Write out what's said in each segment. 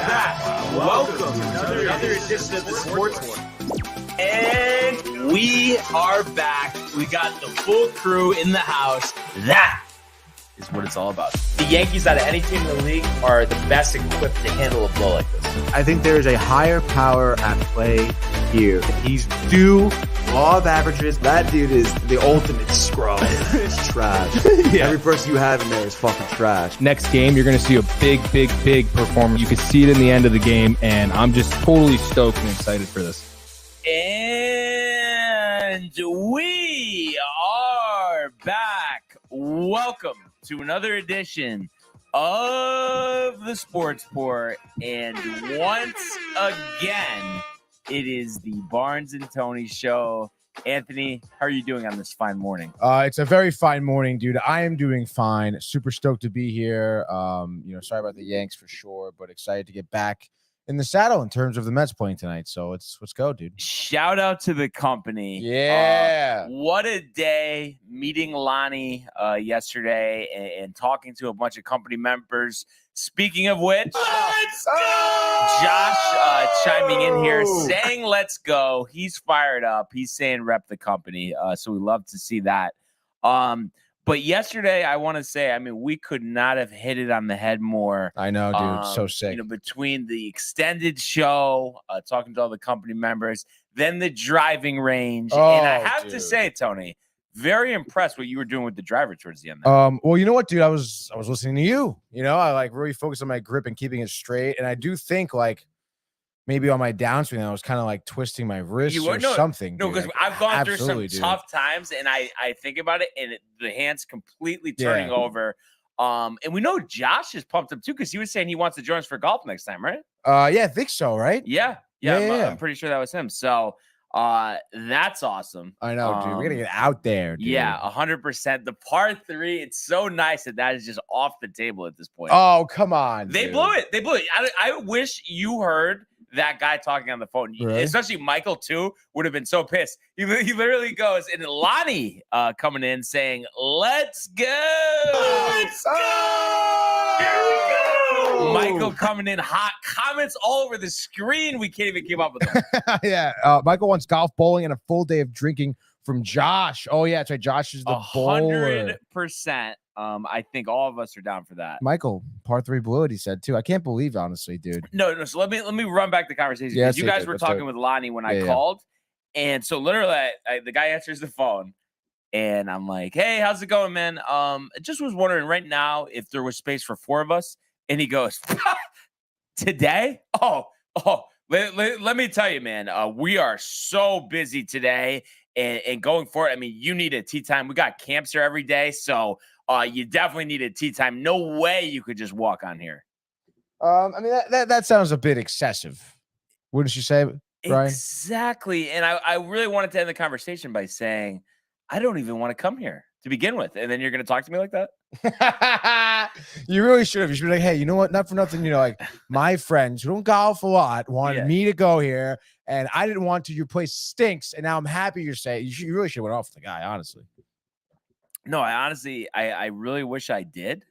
back. Welcome to another edition of the Sports One. And we are back. We got the full crew in the house. That is what it's all about. The Yankees, out of any team in the league, are the best equipped to handle a blow like this. I think there is a higher power at play here. He's due law of averages. That dude is the ultimate scrub. It's trash. Yeah. Every person you have in there is fucking trash. Next game, you're going to see a big performance. You can see it in the end of the game, and I'm just totally stoked and excited for this. And we are back. Welcome to another edition of the Sports Port. And once again, it is the Barnes and Tony show. Anthony, how are you doing on this fine morning? It's a very fine morning, dude. I am doing fine. Super stoked to be here. Sorry about the Yanks for sure, but excited to get back in the saddle in terms of the Mets playing tonight. So let's go, dude. Shout out to the company. Yeah. What a day meeting Lonnie yesterday and talking to a bunch of company members. Speaking of which, let's go! Josh chiming in here saying let's go. He's fired up. He's saying rep the company. So we love to see that. But yesterday, I want to say, we could not have hit it on the head more. I know, dude. So sick. Between the extended show, talking to all the company members, then the driving range. And I have to say, Tony, very impressed what you were doing with the driver towards the end there. Well, you know what, dude? I was listening to you. I really focused on my grip and keeping it straight. And I do think maybe on my downswing, I was kind of twisting my wrist something. No, because I've gone through some tough times, and I think about it, and the hand's completely turning over. And we know Josh is pumped up too because he was saying he wants to join us for golf next time, right? Yeah, I think so, right? Yeah. I'm pretty sure that was him. So that's awesome. I know, dude. We gotta get out there, dude. Yeah, 100%. The par 3, it's so nice that is just off the table at this point. Oh, come on. They blew it. I wish you heard that guy talking on the phone, really? Especially Michael too, would have been so pissed. He literally goes, and Lonnie coming in saying, "Let's go, let's go." Here we go. Michael coming in hot, comments all over the screen. We can't even keep up with them. Yeah, Michael wants golf, bowling, and a full day of drinking from Josh. Oh yeah, that's right. Josh is the 100%. I think all of us are down for that. Michael, par 3 blew it, he said too. I can't believe, honestly, dude. No. So let me run back the conversation. Yeah, you guys were talking with Lonnie when I called. And so literally the guy answers the phone and I'm like, "Hey, how's it going, man? I just was wondering right now if there was space for 4 of us." And he goes, "Today? Oh, let me tell you, man, we are so busy today and going for it. You need a tee time. We got camps here every day. So you definitely need a tee time. No way you could just walk on here." That sounds a bit excessive. Wouldn't you say, Brian? Exactly. And I really wanted to end the conversation by saying, I don't even want to come here to begin with. And then you're going to talk to me like that? You really should have. You should be like, "Hey, you know what? Not for nothing. My friends who don't golf a lot wanted me to go here, and I didn't want to. Your place stinks, and now I'm happy you're saying." You really should have went off the guy, honestly. No, I really wish I did,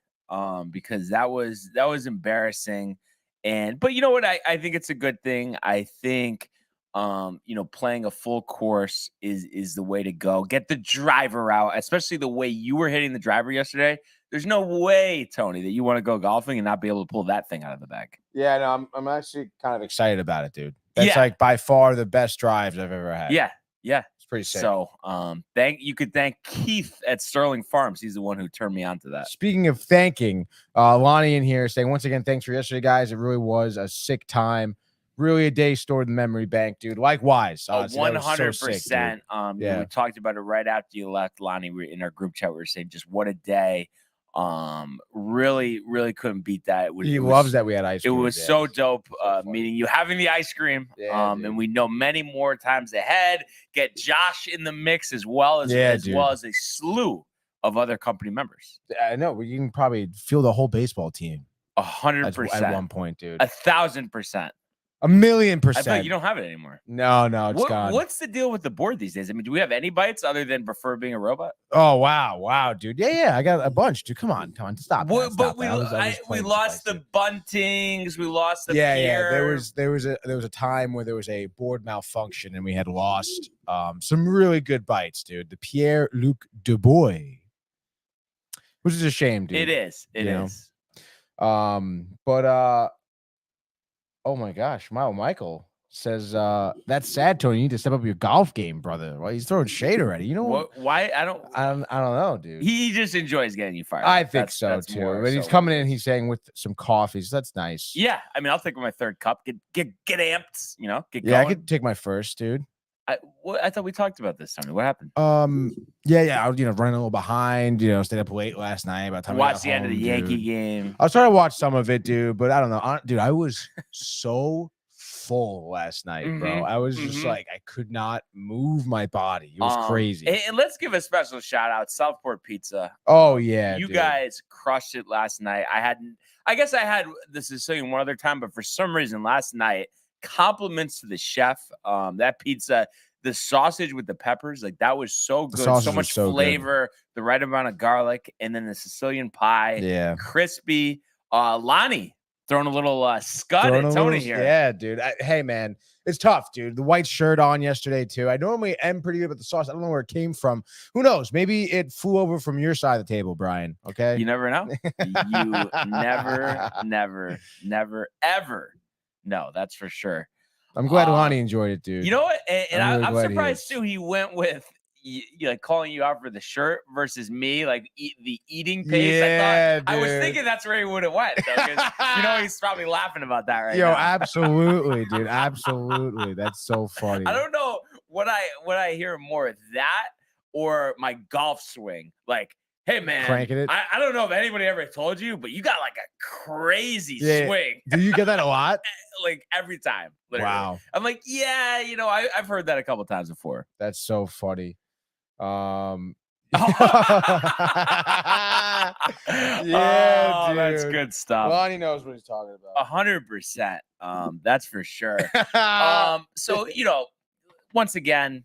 because that was embarrassing. But you know what? I think it's a good thing. I think, playing a full course is the way to go. Get the driver out, especially the way you were hitting the driver yesterday. There's no way, Tony, that you want to go golfing and not be able to pull that thing out of the bag. Yeah, no, I'm actually kind of excited about it, dude. That's by far the best drives I've ever had. Yeah. It's pretty sick. So, you could thank Keith at Sterling Farms. He's the one who turned me on to that. Speaking of thanking, Lonnie in here saying, once again, thanks for yesterday, guys. It really was a sick time. Really a day stored in the memory bank, dude. Likewise. 100%. We talked about it right after you left, Lonnie. We were in our group chat. We were saying just what a day. Really couldn't beat that. He loves that we had ice cream. It was so dope meeting you, having the ice cream. And we know many more times ahead. Get Josh in the mix as well as a slew of other company members. I know we can probably feel the whole baseball team. 100% at one point, dude. 1,000%. 1,000,000%. I feel like you don't have it anymore. No, it's gone. What's the deal with the board these days? I mean, do we have any bites other than prefer being a robot? Oh, wow, dude. Yeah, I got a bunch, dude. Come on, stop. But we lost the buntings, we lost the Pierre. There was a time where there was a board malfunction and we had lost some really good bites, dude. The Pierre-Luc Dubois, which is a shame, dude. It is. It is. But oh my gosh, Michael says that's sad, Tony. You need to step up your golf game, brother. Well, he's throwing shade already. You know what? Why? I don't know, dude. He just enjoys getting you fired. I think so too. But he's coming in. He's saying with some coffees. That's nice. Yeah, I mean, I'll take my third cup. Get amped. You know, get going. Yeah, I could take my first, dude. I thought we talked about this, Tony. What happened? Yeah. I was running a little behind. Stayed up late last night. By the time watch the end of the Yankee game. I was trying to watch some of it, dude. But I don't know, dude. I was so full last night, bro. I was just like, I could not move my body. It was crazy. And let's give a special shout out, Southport Pizza. Oh yeah, you guys crushed it last night. I guess I had the Sicilian one other time, but for some reason last night, compliments to the chef. That pizza, the sausage with the peppers, like that was so good. So much flavor, the right amount of garlic, and then the Sicilian pie, crispy. Lonnie throwing a little scud at Tony here. Yeah, dude. Hey, man, it's tough, dude. The white shirt on yesterday too. I normally am pretty good with the sauce. I don't know where it came from. Who knows? Maybe it flew over from your side of the table, Brian. Okay, you never know. You never, ever. No, that's for sure. I'm glad Lonnie enjoyed it, dude. You know what? And I'm surprised too. He went with calling you out for the shirt versus me, like the eating pace. Yeah, I was thinking that's where he would have went. Though, he's probably laughing about that right now. Yo, absolutely, dude. Absolutely. That's so funny. I don't know what I hear more, that or my golf swing. Like, hey, man, cranking it. I don't know if anybody ever told you, but you got like a crazy swing. Do you get that a lot? Like every time. Literally. Wow. I'm like, yeah, I've heard that a couple times before. That's so funny. Yeah, dude. That's good stuff. Lonnie knows what he's talking about. 100%. That's for sure. So, once again,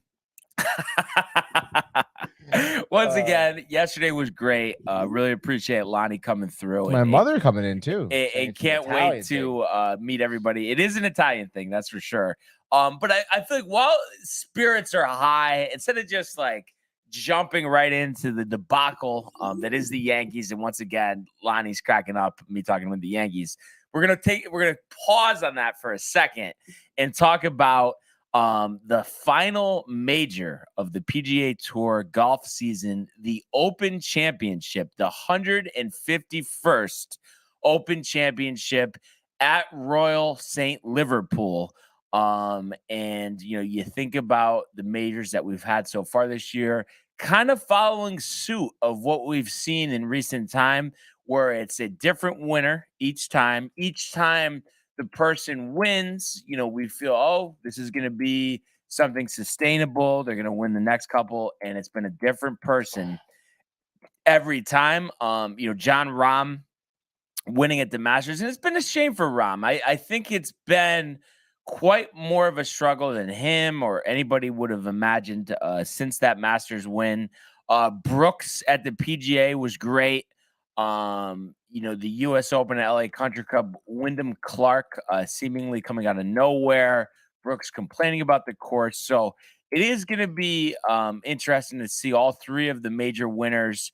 yesterday was great. Really appreciate Lonnie coming through. My mother coming in too. And can't wait to meet everybody. It is an Italian thing, that's for sure. But I feel like while spirits are high, instead of just like jumping right into the debacle that is the Yankees, and once again, Lonnie's cracking up me talking with the Yankees. We're gonna pause on that for a second and talk about the final major of the PGA Tour golf season, the Open Championship, the 151st Open Championship at Royal St. Liverpool. And you think about the majors that we've had so far this year, kind of following suit of what we've seen in recent time, where it's a different winner each time. Each time the person wins, we feel, oh, this is going to be something sustainable. They're going to win the next couple, and it's been a different person every time. John Rahm winning at the Masters, and it's been a shame for Rahm. I think it's been quite more of a struggle than him or anybody would have imagined since that Masters win. Brooks at the PGA was great. The U.S. Open at LA Country Club, Wyndham Clark seemingly coming out of nowhere. Brooks complaining about the course. So it is going to be interesting to see all three of the major winners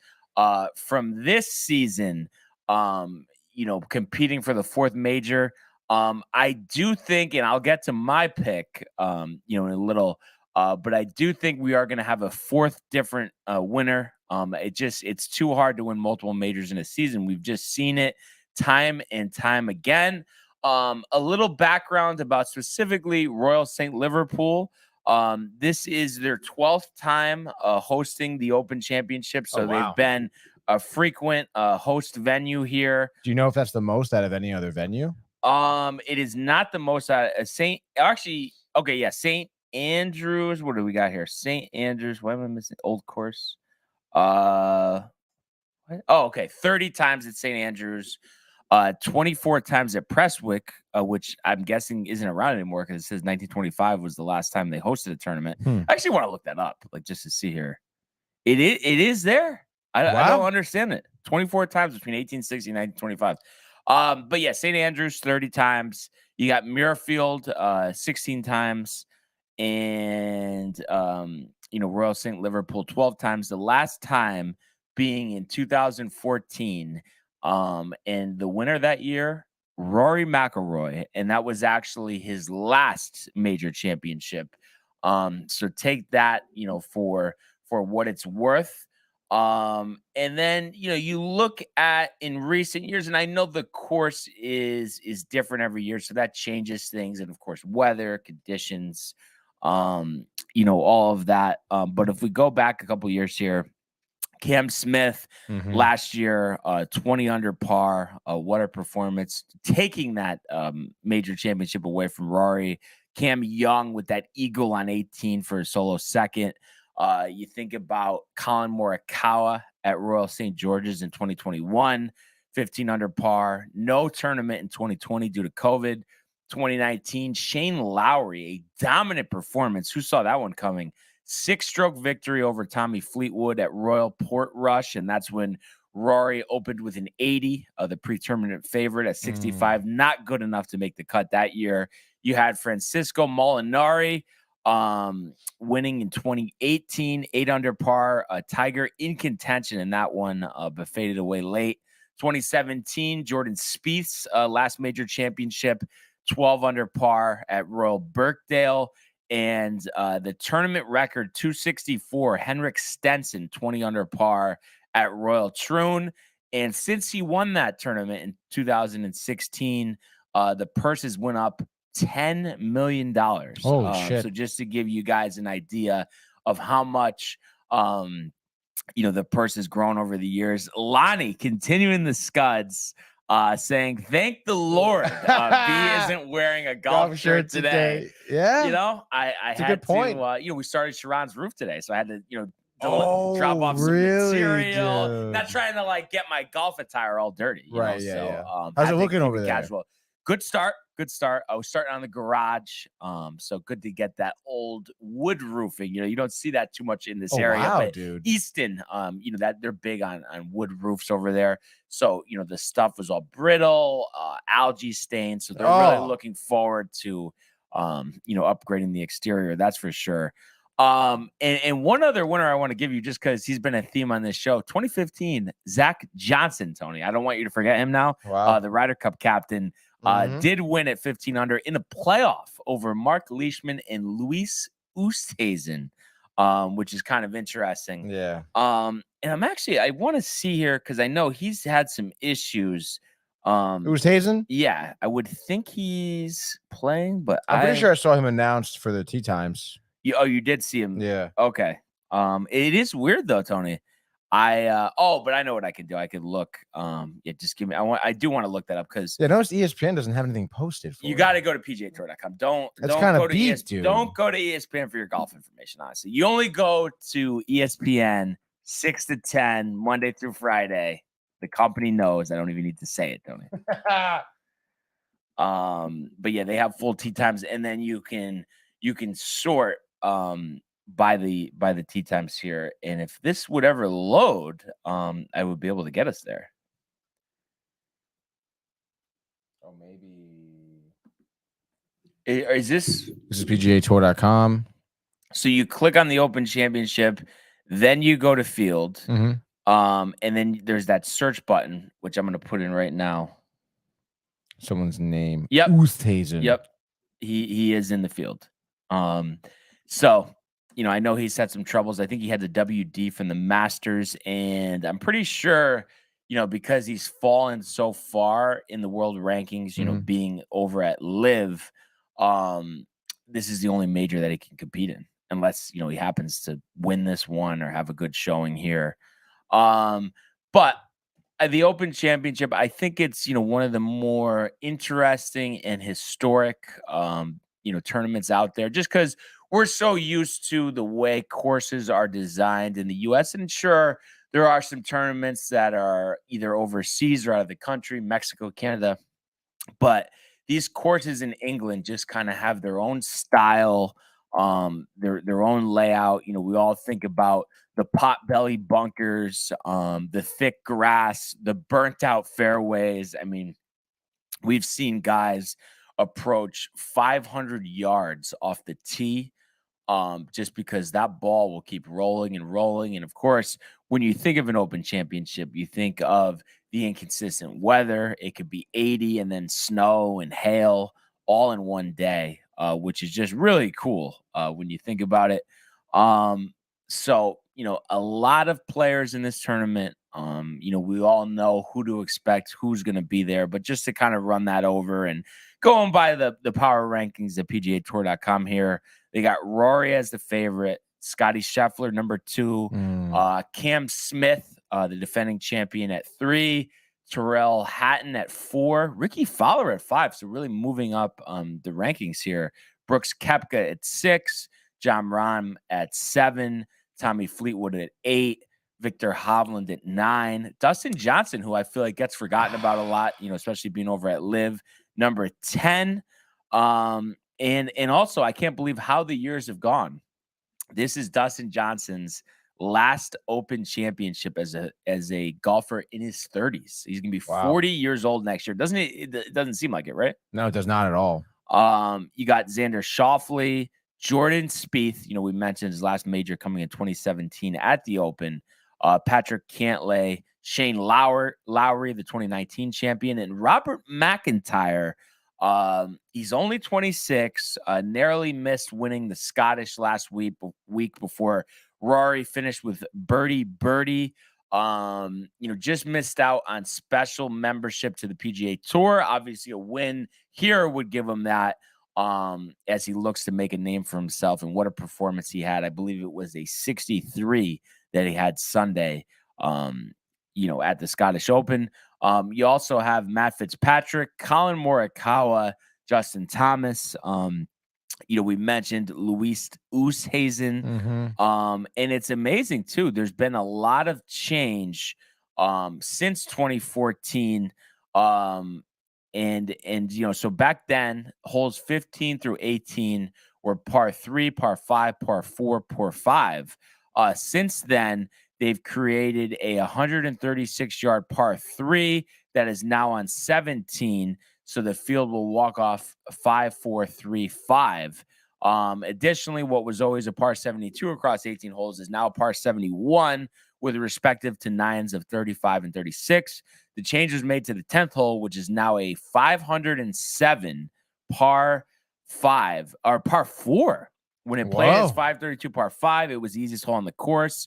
from this season, competing for the fourth major. I do think, and I'll get to my pick, in a little, but I do think we are going to have a fourth different winner. It's too hard to win multiple majors in a season. We've just seen it time and time again. A little background about specifically Royal St. Liverpool. This is their 12th time hosting the Open Championship. So they've been a frequent host venue here. Do you know if that's the most out of any other venue? It is not the most out of St. Andrews. What do we got here? St. Andrews. Why am I missing? Old Course. 30 times at St. Andrews. 24 times at Prestwick, which I'm guessing isn't around anymore because it says 1925 was the last time they hosted a tournament. I actually want to look that up, like just to see here. It is there. I don't understand it. 24 times between 1860 and 1925. But yeah, St. Andrews 30 times. You got Muirfield 16 times, and Royal St. Liverpool 12 times. The last time being in 2014. And the winner that year, Rory McIlroy, and that was actually his last major championship. So take that, for what it's worth. And then, you look at in recent years, and I know the course is different every year, so that changes things. And of course, weather, conditions, all of that. But if we go back a couple years here, Cam Smith last year, 20 under par. What a performance, taking that major championship away from Rory. Cam Young with that eagle on 18 for a solo second. You think about Colin Morikawa at Royal St. George's in 2021, 15 under par. No tournament in 2020 due to COVID. 2019, Shane Lowry, a dominant performance. Who saw that one coming? 6-stroke victory over Tommy Fleetwood at Royal Portrush, and that's when Rory opened with an 80, the pre-tournament favorite at 65. Not good enough to make the cut that year. You had Francisco Molinari winning in 2018, 8 under par. Tiger in contention in that one, but faded away late. 2017, Jordan Spieth's last major championship, 12 under par at Royal Birkdale. And the tournament record, 264, Henrik Stenson, 20 under par at Royal Troon. And since he won that tournament in 2016, the purses went up $10 million. Holy shit. So just to give you guys an idea of how much, the purse has grown over the years. Lonnie continuing the scuds. Saying, thank the Lord, B isn't wearing a golf shirt today. Yeah. I It's had a good point. We started Sharon's roof today, so I had to, drop off some material. Dude. Not trying to get my golf attire all dirty. Right. So, how's it looking over there? Casual. Good start. I was starting on the garage. So good to get that old wood roofing. You don't see that too much in this area. Wow, but dude. Easton, that they're big on wood roofs over there. So, the stuff was all brittle, algae stained. So they're really looking forward to, upgrading the exterior. That's for sure. And one other winner I want to give you, just because he's been a theme on this show, 2015, Zach Johnson, Tony. I don't want you to forget him now. Wow. The Ryder Cup captain. Did win at 15 under in a playoff over Mark Leishman and Luis Oosthuizen, which is kind of interesting. Yeah. And I want to see here because I know he's had some issues. Oosthuizen? Yeah, I would think he's playing, but I'm pretty sure I saw him announced for the tee times. You did see him? Yeah. Okay. It is weird though, Tony. But I know what I could do. I could look. Just give me. I do want to look that up because notice ESPN doesn't have anything posted for you. Got to go to PGAtour.com. Don't go to ESPN. Don't go to ESPN for your golf information. Honestly, you only go to ESPN 6 to 10 Monday through Friday. The company knows. I don't even need to say it, Tony. But yeah, they have full tee times, and then you can sort by the tee times here, and if this would ever load, I would be able to get us there. Oh, maybe is this is PGAtour.com. So you click on the Open Championship, then you go to field, and then there's that search button, which I'm going to put in right now. Someone's name. Yep. Oosthuizen. Yep. He is in the field. So I know he's had some troubles. I think he had the WD from the Masters, and I'm pretty sure, because he's fallen so far in the world rankings, being over at Live, this is the only major that he can compete in, unless, he happens to win this one or have a good showing here. But the Open Championship, I think it's, one of the more interesting and historic, tournaments out there, just because we're so used to the way courses are designed in the U.S. And sure, there are some tournaments that are either overseas or out of the country, Mexico, Canada. But these courses in England just kind of have their own style, their own layout. We all think about the pot-belly bunkers, the thick grass, the burnt-out fairways. I mean, we've seen guys approach 500 yards off the tee, just because that ball will keep rolling and rolling. And of course, when you think of an Open Championship, you think of the inconsistent weather. It could be 80 and then snow and hail all in one day, which is just really cool when you think about it. So, a lot of players in this tournament. We all know who to expect, who's going to be there, but just to kind of run that over and going by the power rankings at PGAtour.com here, they got Rory as the favorite, Scotty Scheffler number 2, Cam Smith, the defending champion, at 3, Tyrrell Hatton at 4, Ricky Fowler at 5. So really moving up the rankings here. Brooks Koepka at 6, John Rahm at 7, Tommy Fleetwood at 8, Victor Hovland at 9, Dustin Johnson, who I feel like gets forgotten about a lot, especially being over at Live, number 10. And also, I can't believe how the years have gone. This is Dustin Johnson's last Open Championship as a golfer in his 30s. He's gonna be 40 years old next year. Doesn't it? It doesn't seem like it, right? No, it does not at all. You got Xander Schauffele, Jordan Spieth. We mentioned his last major coming in 2017 at the Open. Patrick Cantlay, Shane Lowry, the 2019 champion, and Robert McIntyre. He's only 26, narrowly missed winning the Scottish last week before Rory finished with birdie. Just missed out on special membership to the PGA Tour. Obviously, a win here would give him that, as he looks to make a name for himself. And what a performance he had. I believe it was a 63 that he had Sunday, at the Scottish Open. You also have Matt Fitzpatrick, Colin Morikawa, Justin Thomas. We mentioned Luis Oosthuizen. And it's amazing too. There's been a lot of change since 2014. So back then, holes 15 through 18 were par 3, par 5, par 4, par 5. Since then, they've created a 136-yard par 3 that is now on 17. So the field will walk off 5, 4, 3, 5. Additionally, what was always a par 72 across 18 holes is now a par 71 with respective to 9s of 35 and 36. The change was made to the 10th hole, which is now a 507 par 5 or par 4. When it played as 532 par 5, it was the easiest hole on the course.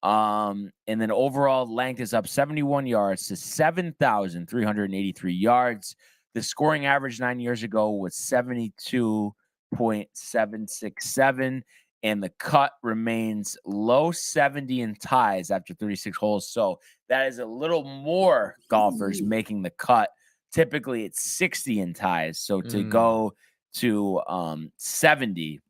And then overall length is up 71 yards to 7,383 yards. The scoring average 9 years ago was 72.767, and the cut remains low 70 in ties after 36 holes. So that is a little more golfers making the cut. Typically, it's 60 in ties. So to go to 70,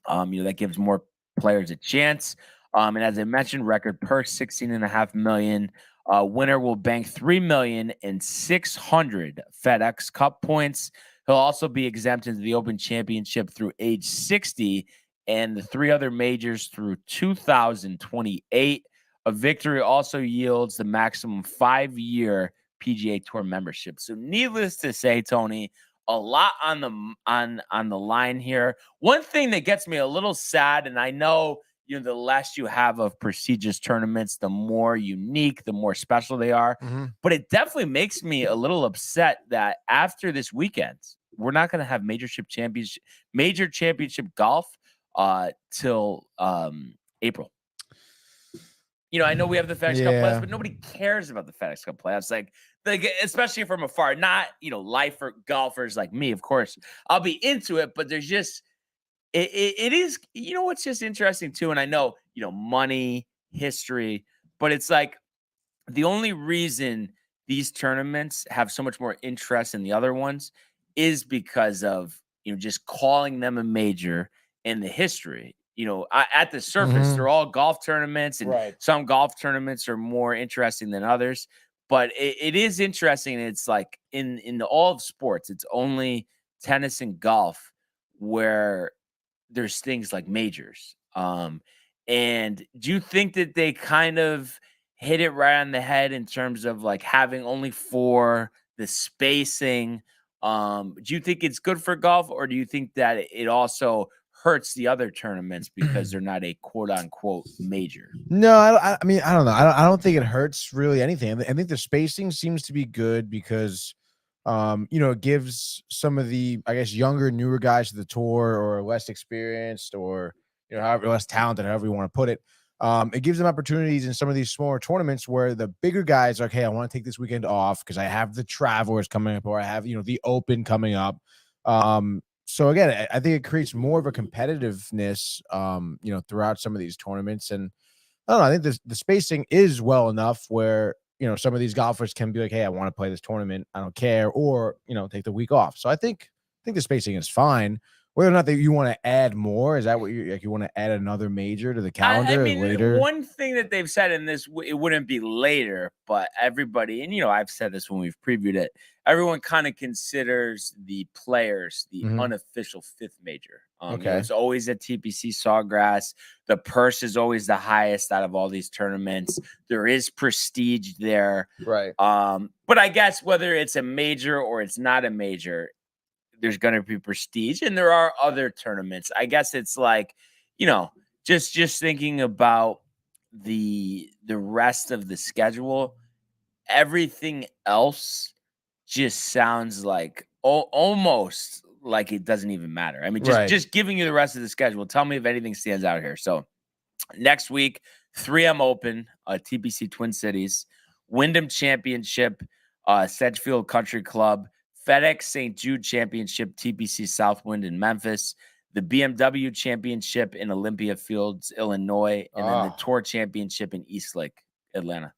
that gives more players a chance. And as I mentioned, record purse $16.5 million. Winner will bank $3,600,000 FedEx Cup points. He'll also be exempt into the Open Championship through age 60 and the 3 other majors through 2028. A victory also yields the maximum 5-year PGA Tour membership. So, needless to say, Tony, a lot on the line here. One thing that gets me a little sad, and I know the less you have of prestigious tournaments, the more unique, the more special they are. But it definitely makes me a little upset that after this weekend, we're not going to have major championship golf till April. I know we have the FedEx Cup playoffs, but nobody cares about the FedEx Cup playoffs. Like especially from afar, not lifer golfers like me. Of course, I'll be into it, but there's just it is. What's just interesting too, and I know money, history, but it's like the only reason these tournaments have so much more interest than the other ones is because of just calling them a major and the history. at the surface, they're all golf tournaments, and some golf tournaments are more interesting than others. But it is interesting. It's like in all of sports, it's only tennis and golf where there's things like majors. And do you think that they kind of hit it right on the head in terms of like having only 4, the spacing? Do you think it's good for golf, or do you think that it also hurts the other tournaments because they're not a quote unquote major? No, I mean, I don't know. I don't think it hurts really anything. I think the spacing seems to be good because, it gives some of the, I guess, younger, newer guys to the tour or less experienced or, however less talented, however you want to put it. It gives them opportunities in some of these smaller tournaments where the bigger guys are like, hey, I want to take this weekend off because I have the Travelers coming up or I have, the Open coming up. So again, I think it creates more of a competitiveness, throughout some of these tournaments. And I don't know, I think the spacing is well enough where, some of these golfers can be like, hey, I want to play this tournament. I don't care. Or, take the week off. So I think the spacing is fine. Whether or not that you want to add more, is that what you want to add another major to the calendar later? One thing that they've said in this, it wouldn't be later, but everybody, and I've said this when we've previewed it, everyone kind of considers the Players the unofficial 5th major. It's always at TPC Sawgrass. The purse is always the highest out of all these tournaments. There is prestige there, right? But I guess whether it's a major or it's not a major, there's going to be prestige, and there are other tournaments. I guess it's like, just thinking about the rest of the schedule, everything else just sounds like almost like it doesn't even matter. I mean, just giving you the rest of the schedule. Tell me if anything stands out here. So next week, 3M Open, TPC Twin Cities, Wyndham Championship, Sedgefield Country Club, FedEx St. Jude Championship, TPC Southwind in Memphis, the BMW Championship in Olympia Fields, Illinois, and then the Tour Championship in Eastlake, Atlanta.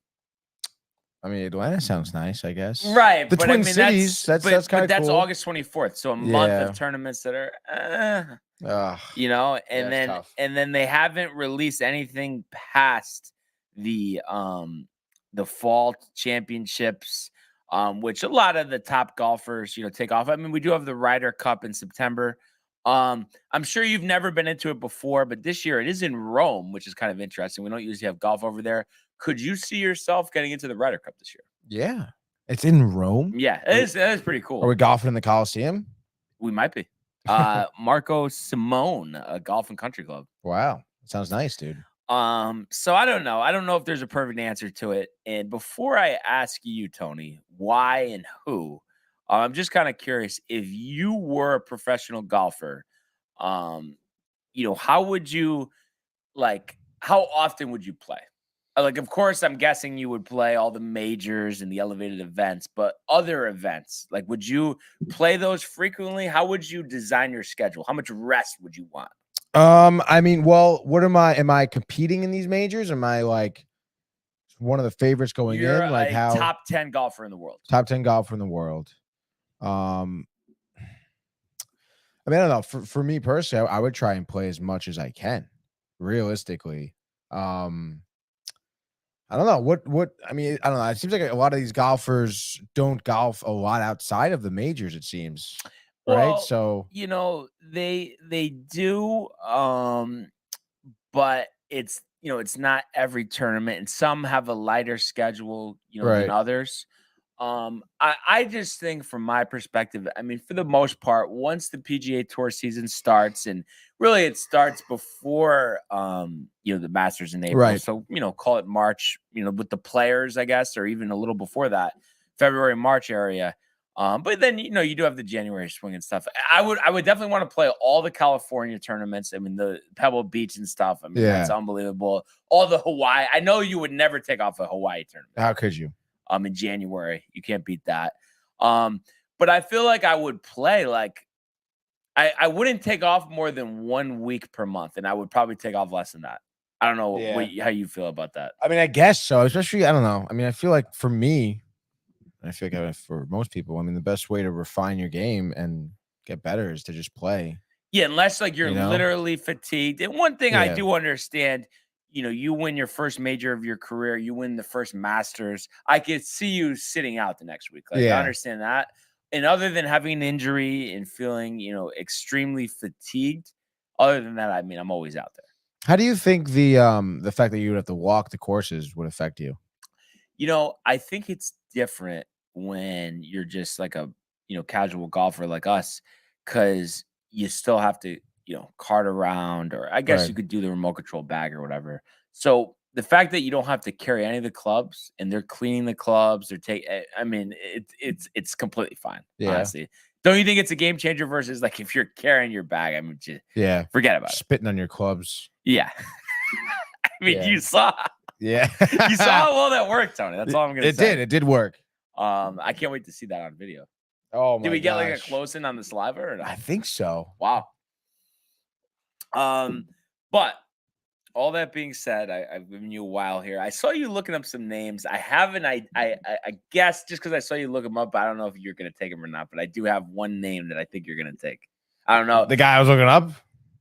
I mean, Atlanta sounds nice, I guess. Right. The Twin Cities, that's kind of cool. That's August 24th, so a month of tournaments that are, and then they haven't released anything past the fall championships. Which a lot of the top golfers, take off. I mean, we do have the Ryder Cup in September. I'm sure you've never been into it before, but this year it is in Rome, which is kind of interesting. We don't usually have golf over there. Could you see yourself getting into the Ryder Cup this year? Yeah. It's in Rome? Yeah, it is pretty cool. Are we golfing in the Coliseum? We might be. Marco Simone, a golf and country club. Wow. Sounds nice, dude. So I don't know. I don't know if there's a perfect answer to it. And before I ask you, Tony, why and who, I'm just kind of curious, if you were a professional golfer, how would you, how often would you play? Of course, I'm guessing you would play all the majors and the elevated events, but other events, would you play those frequently? How would you design your schedule? How much rest would you want? I mean, well, what am I competing in these majors? Am I one of the favorites going You're in? Top 10 golfer in the world. Top 10 golfer in the world. I mean, I don't know. For me personally, I would try and play as much as I can, realistically. I don't know what I mean. I don't know. It seems like a lot of these golfers don't golf a lot outside of the majors, it seems. Right. So, they do. But it's, it's not every tournament, and some have a lighter schedule, than others. I just think from my perspective, I mean, for the most part, once the PGA Tour season starts, and really it starts before, the Masters in April. Right. So, call it March, with the Players, I guess, or even a little before that, February, March area. But then, you do have the January swing and stuff. I would definitely want to play all the California tournaments. I mean, the Pebble Beach and stuff. I mean, that's unbelievable. All the Hawaii. I know you would never take off a Hawaii tournament. How could you? In January, you can't beat that. But I feel like I would play I wouldn't take off more than 1 week per month, and I would probably take off less than that. I don't know how you feel about that. I mean, I guess so. Especially, I don't know. I mean, I feel like for me, I feel like for most people, I mean, the best way to refine your game and get better is to just play. Yeah, unless like you're literally fatigued. And one thing I do understand, you win your first major of your career, you win the first Masters. I could see you sitting out the next week. Like I understand that. And other than having an injury and feeling, extremely fatigued, other than that, I mean, I'm always out there. How do you think the fact that you would have to walk the courses would affect you? I think it's different when you're just like a, casual golfer like us, because you still have to, cart around, or I guess you could do the remote control bag or whatever. So the fact that you don't have to carry any of the clubs and they're cleaning the clubs or I mean, it's completely fine. Honestly. Don't you think it's a game changer versus like if you're carrying your bag? I mean, just forget about it. Spitting on your clubs. Yeah. I mean, you saw. Yeah. You saw how well that worked, Tony. That's all I'm going to say. It did work. I can't wait to see that on video. Oh my Did we get like a close in on the saliva or not? I think so. Wow. But all that being said, I've given you a while here. I saw you looking up some names. I haven't. I guess just because I saw you look them up, I don't know if you're going to take them or not. But I do have one name that I think you're going to take. I don't know. The guy I was looking up.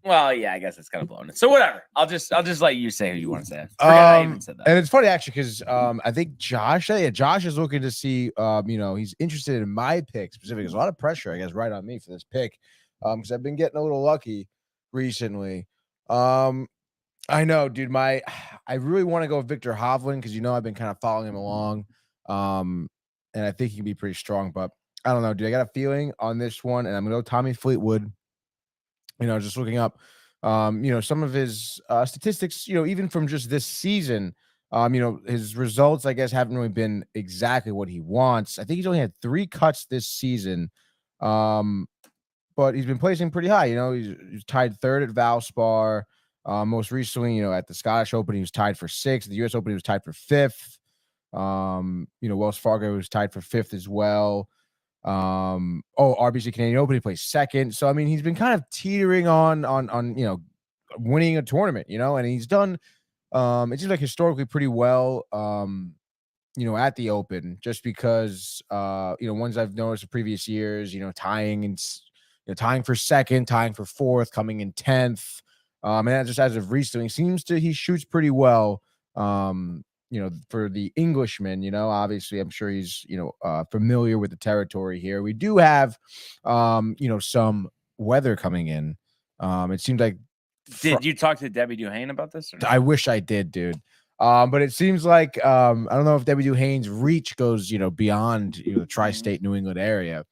Well, yeah, I guess it's kind of blown. So whatever. I'll just let you say who you want to say. I even said that. And it's funny actually because I think Josh is looking to see. He's interested in my pick specifically. There's a lot of pressure, I guess, right on me for this pick because I've been getting a little lucky recently. I know, dude. I really want to go with Victor Hovland because I've been kind of following him along, and I think he can be pretty strong. But I don't know, dude. I got a feeling on this one, and I'm gonna go Tommy Fleetwood. Just looking up, some of his statistics, even from just this season, his results, I guess, haven't really been exactly what he wants. I think he's only had 3 cuts this season, but he's been placing pretty high. He's tied 3rd at Valspar. Most recently, at the Scottish Open, he was tied for 6th. The U.S. Open, he was tied for 5th. Wells Fargo was tied for 5th as well. RBC Canadian Open, he plays 2nd. So I mean, he's been kind of teetering on winning a tournament, and he's done it seems like historically pretty well at the Open, just because ones I've noticed in previous years, tying for 2nd, tying for 4th, coming in 10th. And that just as of recently he shoots pretty well. For the Englishman, obviously I'm sure he's, familiar with the territory here. We do have, some weather coming in. It seems like. Did you talk to Debbie Duhane about this? Or not? I wish I did, dude. But it seems like, I don't know if Debbie Duhane's reach goes, beyond, the tri-state New England area.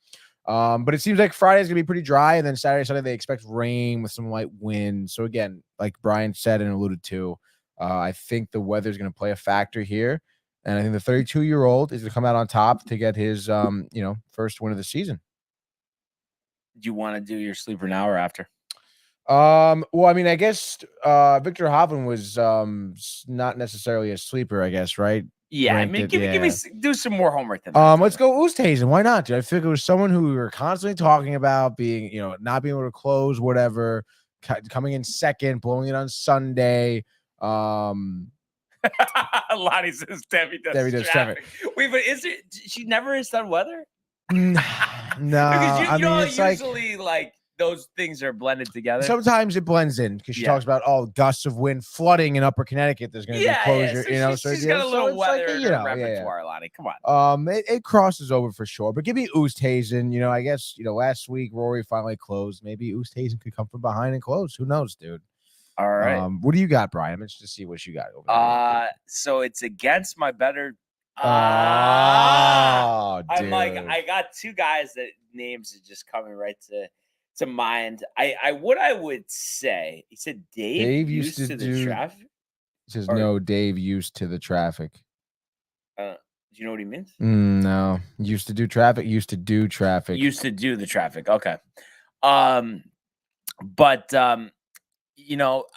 But it seems like Friday's gonna be pretty dry, and then Saturday, Sunday they expect rain with some light wind. So again, like Brian said and alluded to, I think the weather is going to play a factor here, and I think the 32-year-old is going to come out on top to get his, first win of the season. Do you want to do your sleeper now or after? Well, I mean, I guess Victor Hovland was not necessarily a sleeper, I guess, right? Yeah, I mean, give me do some more homework than that. Let's go Oosthuizen. Why not, dude? I feel like it was someone who we were constantly talking about being, not being able to close, whatever, coming in 2nd, blowing it on Sunday. Lonnie says Debbie does traffic. Wait, but she never has done weather? No, because usually like those things are blended together. Sometimes it blends in because she talks about gusts of wind flooding in Upper Connecticut. There's going to be closure. So she's got a little weather in her repertoire, Lonnie. Come on. It crosses over for sure. But give me Oosthuizen. I guess last week Rory finally closed. Maybe Oosthuizen could come from behind and close. Who knows, dude? All right. What do you got, Brian? I'm interested to see what you got over there. So it's against my better. Dude. I'm like, I got 2 guys that names are just coming right to mind. I would say, he said Dave used to the traffic. He says no, Dave used to the traffic. Do you know what he means? No, used to do traffic. Used to do traffic. Used to do the traffic. Okay. But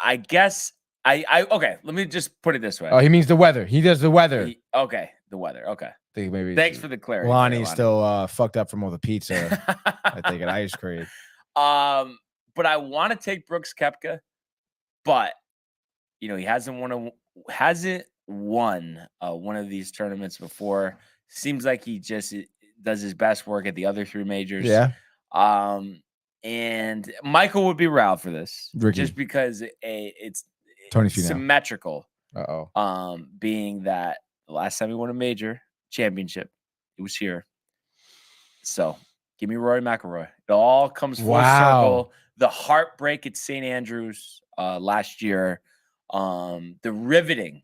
I guess okay, let me just put it this way. Oh, he means the weather. He does the weather. The weather. Okay. I think maybe thanks for the clarity. Lonnie's still fucked up from all the pizza. I think at ice cream. But I want to take Brooks Koepka, but he hasn't won one of these tournaments before. Seems like he just does his best work at the other 3 majors. Yeah. And Michael would be riled for this, Ricky. just because it's Tony symmetrical. Uh-oh. Being that the last time he won a major championship, it was here. So give me Rory McIlroy. It all comes full circle. The heartbreak at St. Andrews last year, the riveting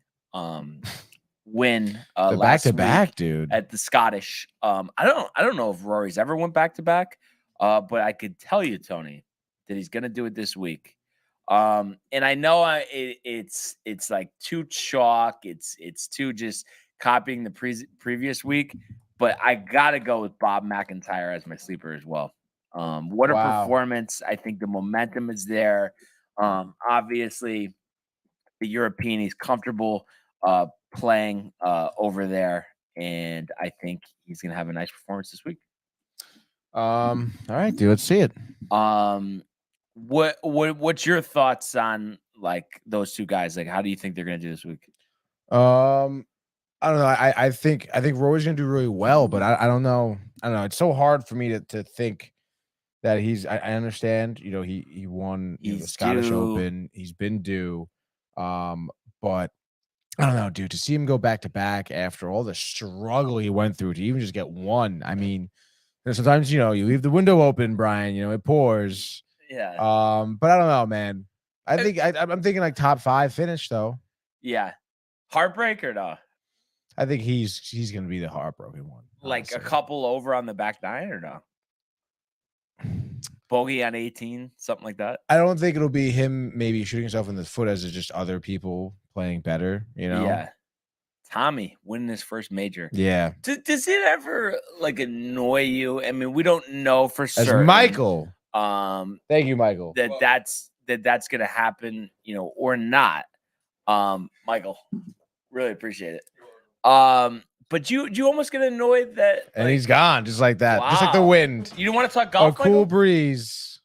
win the last back-to-back, week dude, at the Scottish. I don't know if Rory's ever went back-to-back, but I could tell you, Tony, that he's gonna do it this week. And I know it's like too chalk. It's too just copying the previous week, but I gotta go with Bob McIntyre as my sleeper as well. What a performance. I think the momentum is there. Obviously the European, he's comfortable playing over there, and I think he's gonna have a nice performance this week. All right, dude, let's see it. What's your thoughts on like those two guys? Like, how do you think they're gonna do this week? I don't know. I think Rory's gonna do really well, but I don't know. It's so hard for me to think that he's. I understand. He won the Scottish Open. He's been due. But I don't know, dude. To see him go back to back after all the struggle he went through to even just get one. I mean, sometimes you leave the window open, Brian. It pours. Yeah. But I don't know, man. I think I'm thinking like top 5 finish though. Yeah. Heartbreak or no? I think he's gonna be the heartbroken one. Like honestly. a couple over on the back 9 or no? Bogey on 18, something like that. I don't think it'll be him maybe shooting himself in the foot as it's just other people playing better, Yeah. Tommy winning his first major. Yeah. Does it ever like annoy you? I mean, we don't know for certain. As Michael. Thank you, Michael. That's gonna happen, or not. Michael, really appreciate it. But you almost get annoyed that and he's gone just like that. Just like the wind. You don't want to talk golf? A cool breeze.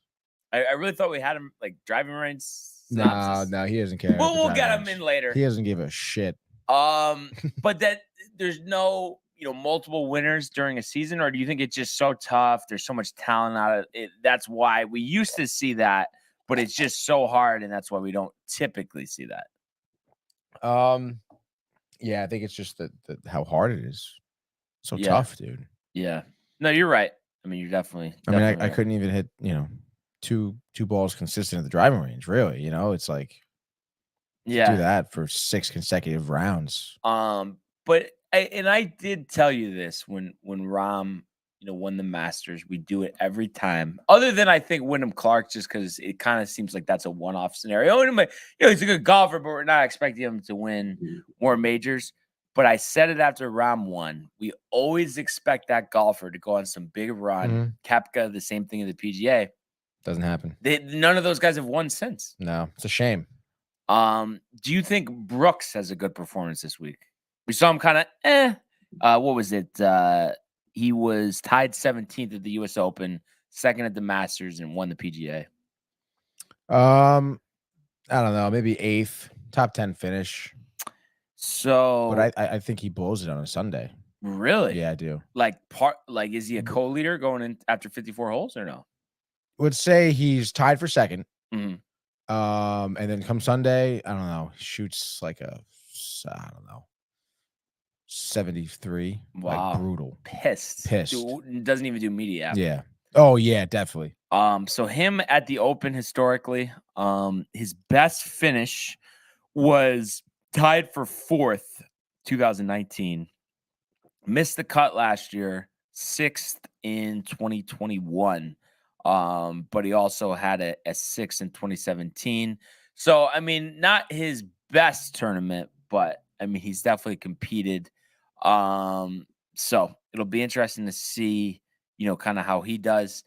I really thought we had him like driving range. No, he doesn't care. We'll get him in later. He doesn't give a shit. But that there's no multiple winners during a season, or do you think it's just so tough? There's so much talent out of it. That's why we used to see that, but it's just so hard, and that's why we don't typically see that. Yeah, I think it's just that how hard it is. So tough, dude. Yeah. No, you're right. I mean, you're definitely. I couldn't even hit, two balls consistent at the driving range. Really, it's like, do that for 6 consecutive rounds. But I did tell you this when Rahm, won the Masters. We do it every time, other than I think Wyndham Clark, just because it kind of seems like that's a one-off scenario. And he's a good golfer, but we're not expecting him to win more majors. But I said it after Rahm won. We always expect that golfer to go on some big run. Koepka, the same thing in the PGA. Doesn't happen. None of those guys have won since. No, it's a shame. Do you think Brooks has a good performance this week? We saw him kind of what was it? He was tied 17th at the U.S. Open, 2nd at the Masters, and won the PGA. I don't know, maybe 8th, top 10 finish. So, but I think he blows it on a Sunday. Really? Yeah, I do. Like is he a co-leader going in after 54 holes or no? Would say he's tied for 2nd. Mm-hmm. And then come Sunday, I don't know, shoots like I don't know, 73. Wow. Like brutal. Pissed. Doesn't even do media after. Yeah. Oh yeah, definitely. So him at the Open historically, his best finish was tied for 4th, 2019. Missed the cut last year, 6th in 2021. But he also had a 6th in 2017. So, I mean, not his best tournament, but I mean, he's definitely competed. So it'll be interesting to see, kind of how he does.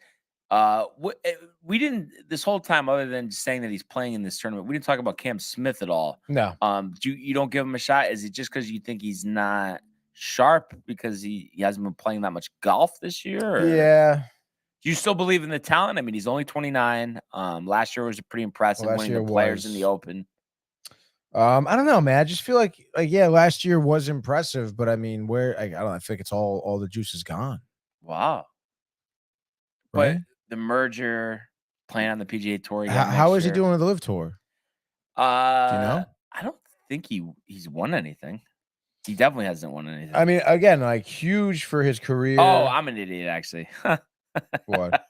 We didn't this whole time, other than just saying that he's playing in this tournament, we didn't talk about Cam Smith at all. No. You don't give him a shot? Is it just because you think he's not sharp because he hasn't been playing that much golf this year? Or? Yeah. Do you still believe in the talent? I mean, he's only 29. Last year was pretty impressive, winning the Players in the Open. I don't know, man. I just feel like last year was impressive, but I mean, I don't know. I feel like it's all the juice is gone. Wow. Right? But the merger, playing on the PGA Tour again. How is he doing with the Live Tour? Do you know? I don't think he's won anything. He definitely hasn't won anything. I mean, again, like huge for his career. Oh, I'm an idiot, actually. What?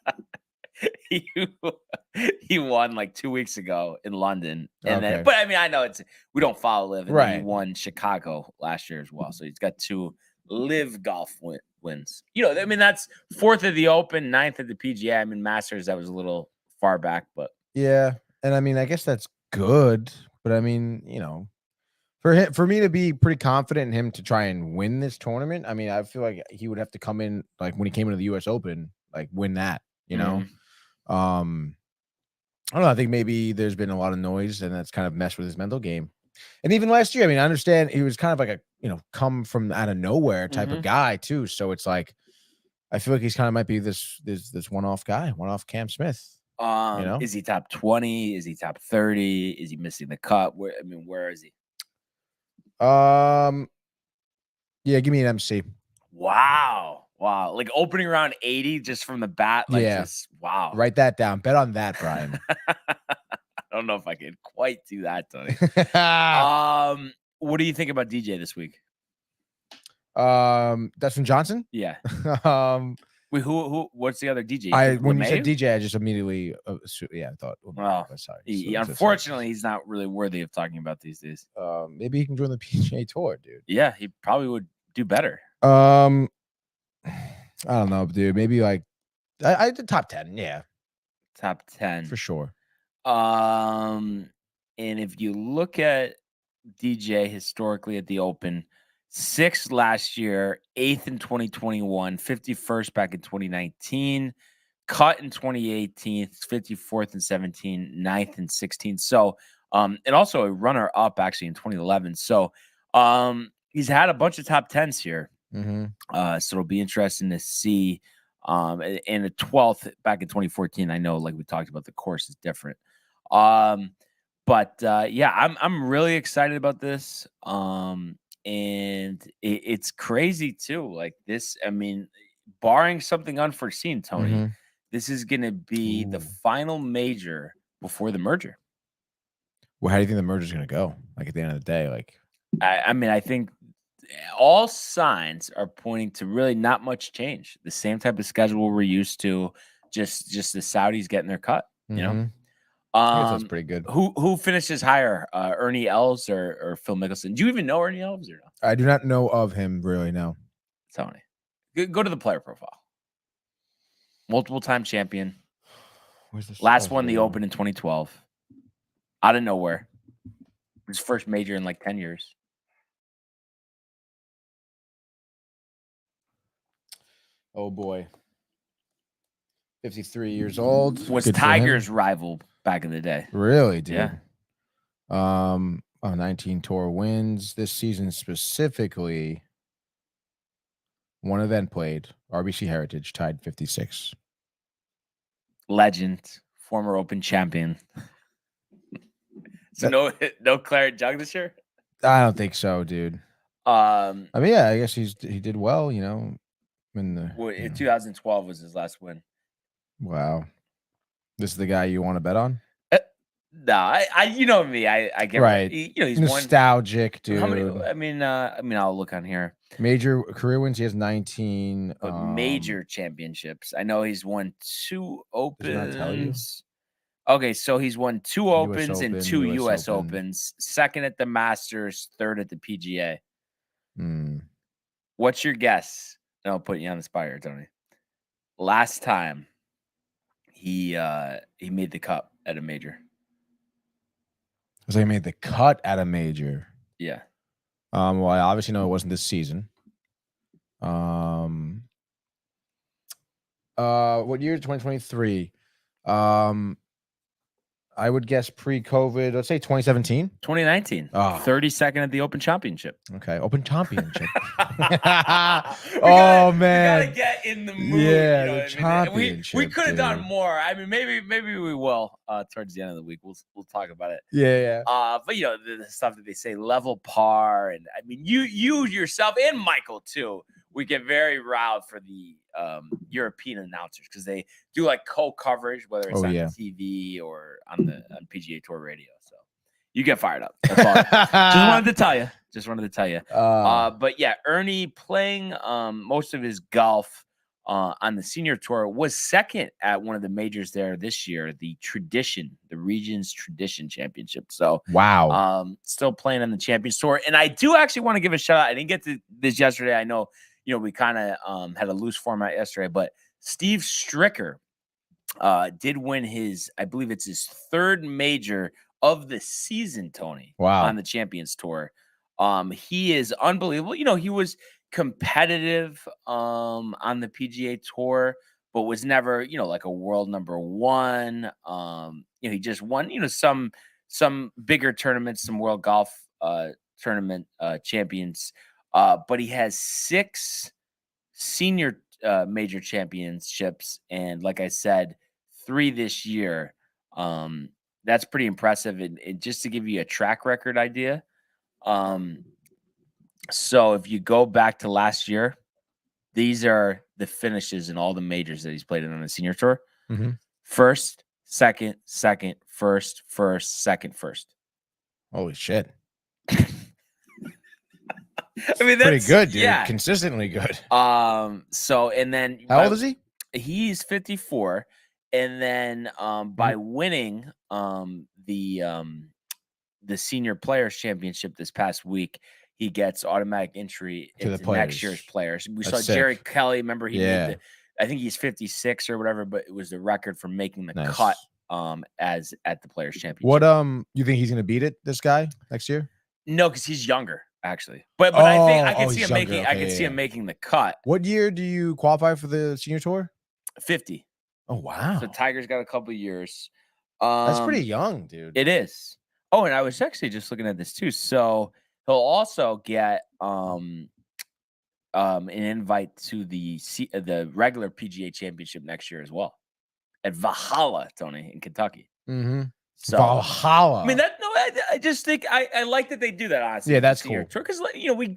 He won like 2 weeks ago in London, and then. But I mean, I know we don't follow Live, and then he won Chicago last year as well. So he's got 2 Live golf wins. You know, I mean, that's 4th at the Open, 9th at the PGA. I mean, Masters, that was a little far back, but yeah. And I mean, I guess that's good, but I mean, you know, for me to be pretty confident in him to try and win this tournament, I mean, I feel like he would have to come in like when he came into the U.S. Open, like win that, you know. I don't know. I think maybe there's been a lot of noise, and that's kind of messed with his mental game. And even last year, I mean, I understand he was kind of like a, you know, come from out of nowhere type of guy too. So it's like, I feel like he's kind of might be this one-off guy, one-off Cam Smith. You know? Is he top 20? Is he top 30? Is he missing the cut? Where is he? Yeah, give me an MC. Wow. Like opening round 80 just from the bat. Like just wow. Write that down. Bet on that, Brian. I don't know if I could quite do that, Tony. What do you think about DJ this week? Dustin Johnson? Yeah. Wait, who what's the other DJ? When you said DJ, I just immediately I thought, sorry. Unfortunately, he's not really worthy of talking about these days. Maybe he can join the PGA Tour, dude. Yeah, he probably would do better. I don't know, dude. Maybe like I did top 10, yeah. Top 10. For sure. And if you look at DJ historically at the Open, 6th last year, 8th in 2021, 51st back in 2019, cut in 2018, 54th in 17, 9th in 16. So, and also a runner up actually in 2011. So, he's had a bunch of top 10s here. So it'll be interesting to see. And the 12th back in 2014. I know, like we talked about, the course is different. But yeah, I'm really excited about this. And it's crazy too. Like this, I mean, barring something unforeseen, Tony, this is going to be the final major before the merger. Well, how do you think the merger is going to go? Like at the end of the day, like, I mean, I think all signs are pointing to really not much change. The same type of schedule we're used to, just the Saudis getting their cut, you know? That's pretty good. Who finishes higher, Ernie Els or Phil Mickelson? Do you even know Ernie Els or no? I do not know of him really. No. Tony, go to the player profile. Multiple time champion. Last won the Open in 2012. Out of nowhere. His first major in like 10 years. Oh boy. 53 years old. Was Tiger's rival back in the day. Really, dude? Yeah. 19 tour wins this season specifically. One event played. RBC Heritage tied 56. Legend, former Open champion. So no Claret Jug this year? I don't think so, dude. I mean, yeah, I guess he did well, you know. In 2012 was his last win. Wow. This is the guy you want to bet on? No, I you know me. I get right. You know, he's nostalgic, dude. How many? I mean, I'll look on here. Major career wins. He has 19. Major championships. I know he's won 2 Opens. Does it not tell you? Okay, so he's won 2 Opens and 2 US Opens. 2nd at the Masters, 3rd at the PGA. What's your guess? And I'll put you on the spot here, Tony. Last time he made the cut at a major. So he made the cut at a major. Yeah. Well, I obviously know it wasn't this season. What year? 2023. I would guess pre-COVID. Let's say 2017. 2019. 32nd at the Open Championship. Okay, Open Championship. Man, we gotta get in the mood. Yeah, you know the championship. We could have done more. I mean, maybe we will towards the end of the week. We'll talk about it. Yeah. But you know the stuff that they say, level par, and I mean you yourself and Michael too. We get very riled for the European announcers because they do like co-coverage, whether it's on TV or on PGA Tour radio. So you get fired up. That's all. Just wanted to tell you. But yeah, Ernie playing most of his golf on the senior tour was second at one of the majors there this year, the Regions Tradition Championship. So wow, still playing on the Champions Tour. And I do actually want to give a shout out. I didn't get to this yesterday. I know, we kind of had a loose format yesterday, but Steve Stricker did win I believe it's his third major of the season, Tony. Wow. On the Champions Tour. He is unbelievable. He was competitive on the PGA Tour, but was never, like a world number one. He just won, some bigger tournaments, some world golf tournament champions. But he has 6 senior major championships, and like I said, 3 this year. That's pretty impressive. And just to give you a track record idea, so if you go back to last year, these are the finishes in all the majors that he's played in on the senior tour. Mm-hmm. First, second, first, second, first. Holy shit. I mean, that's pretty good, dude. Yeah. Consistently good. So, and then how old is he? He's 54. And then by winning the Senior Players Championship this past week, he gets automatic entry into next year's players. We saw Jerry Kelly. Remember, he made I think he's 56 or whatever, but it was the record for making the cut as at the Players Championship. What you think he's gonna beat it, this guy, next year? No, because he's younger, actually. But I think I can see him making see him making the cut. What year do you qualify for the senior tour? 50. Oh wow. So Tiger's got a couple years. That's pretty young, dude. It is. Oh, and I was actually just looking at this too. So he'll also get an invite to the regular PGA Championship next year as well at Valhalla, Tony, in Kentucky. Mm-hmm. So Valhalla. I mean, I just think I like that they do that. Honestly, yeah, that's cool. Because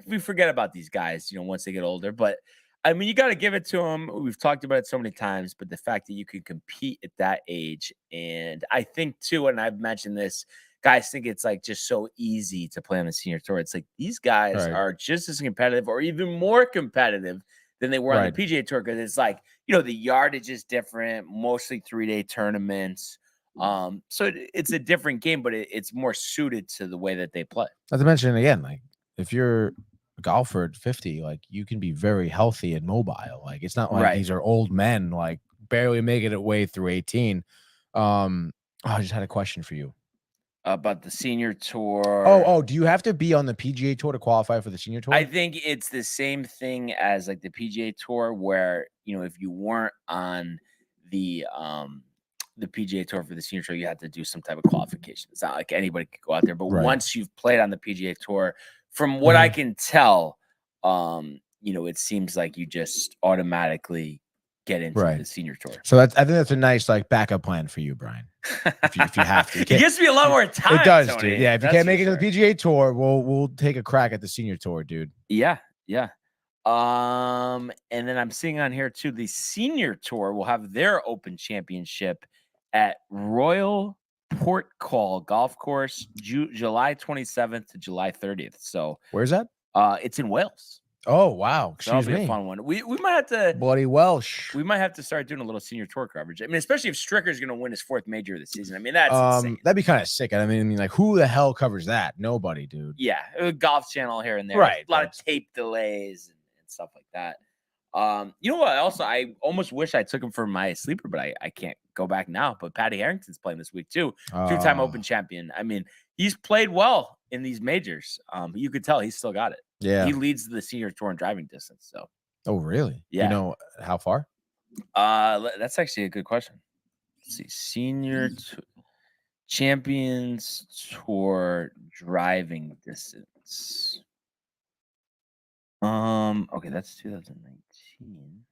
we forget about these guys, once they get older. But I mean, you got to give it to them. We've talked about it so many times, but the fact that you can compete at that age, and I think too, and I've mentioned this. Guys think it's like just so easy to play on the senior tour. It's like these guys are just as competitive or even more competitive than they were on the PGA Tour, because it's like, the yardage is different, mostly 3-day tournaments. So it's a different game, but it's more suited to the way that they play. Not to mention, again, like if you're a golfer at 50, like you can be very healthy and mobile. Like it's not like these are old men, like barely making it way through 18. I just had a question for you. About the senior tour. Oh, do you have to be on the PGA Tour to qualify for the senior tour? I think it's the same thing as like the PGA Tour, where if you weren't on the PGA Tour for the senior tour, you had to do some type of qualification. It's not like anybody could go out there, but once you've played on the PGA Tour, from what I can tell, it seems like you just automatically get into the senior tour. So I think that's a nice like backup plan for you, Brian. If you have to, it gives me a lot more time. It does, Tony. dude. Yeah, if you can't make it to the PGA Tour, we'll take a crack at the senior tour, dude. Yeah. And then I'm seeing on here too, the senior tour will have their Open Championship at Royal Port Call Golf Course, July 27th to July 30th. So where's that? It's in Wales. Oh wow! That'll be a fun one. We might have to bloody Welsh. We might have to start doing a little senior tour coverage. I mean, especially if Stricker's going to win his 4th major of the season. I mean, that's insane. That'd be kind of sick. I mean, like who the hell covers that? Nobody, dude. Yeah, a Golf Channel here and there. Right. A lot of tape delays and stuff like that. You know what? Also, I almost wish I took him for my sleeper, but I can't go back now. But Patty Harrington's playing this week too. 2-time Open champion. I mean, he's played well in these majors. You could tell he's still got it. Yeah, he leads the senior tour in driving distance. So, oh really? Yeah. You know how far? That's actually a good question. Let's see, senior champions tour driving distance. Okay, that's 2019.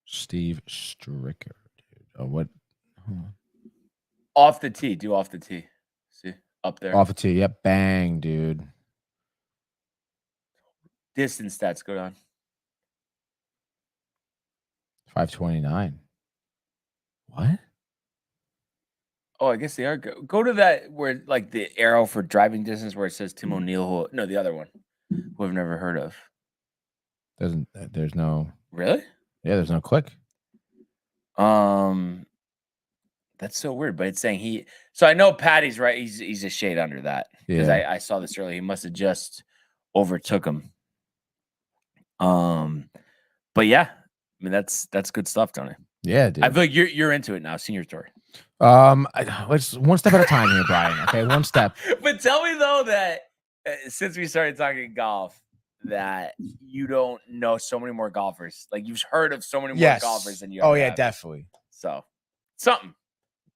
Steve Stricker, dude. Oh, what? Off the tee. Do off the tee. See? Up there. Off the tee. Yep. Bang, dude. Distance stats. Go down. 529. What? Oh, I guess they are. Go to that where, like, the arrow for driving distance where it says Tim O'Neill. No, the other one, who I've never heard of. There's no. Really? Yeah, there's no click. That's so weird, but it's saying he. So I know Patty's right. He's a shade under that because I saw this earlier. He must have just overtook him. But yeah, I mean that's good stuff, Tony. Yeah, dude. I feel like you're into it now. Senior Tour. Let's one step at a time here, Brian. Okay, one step. But tell me though that since we started talking golf, that you don't know so many more golfers. Like you've heard of so many more golfers than you. Oh yeah, definitely. So something.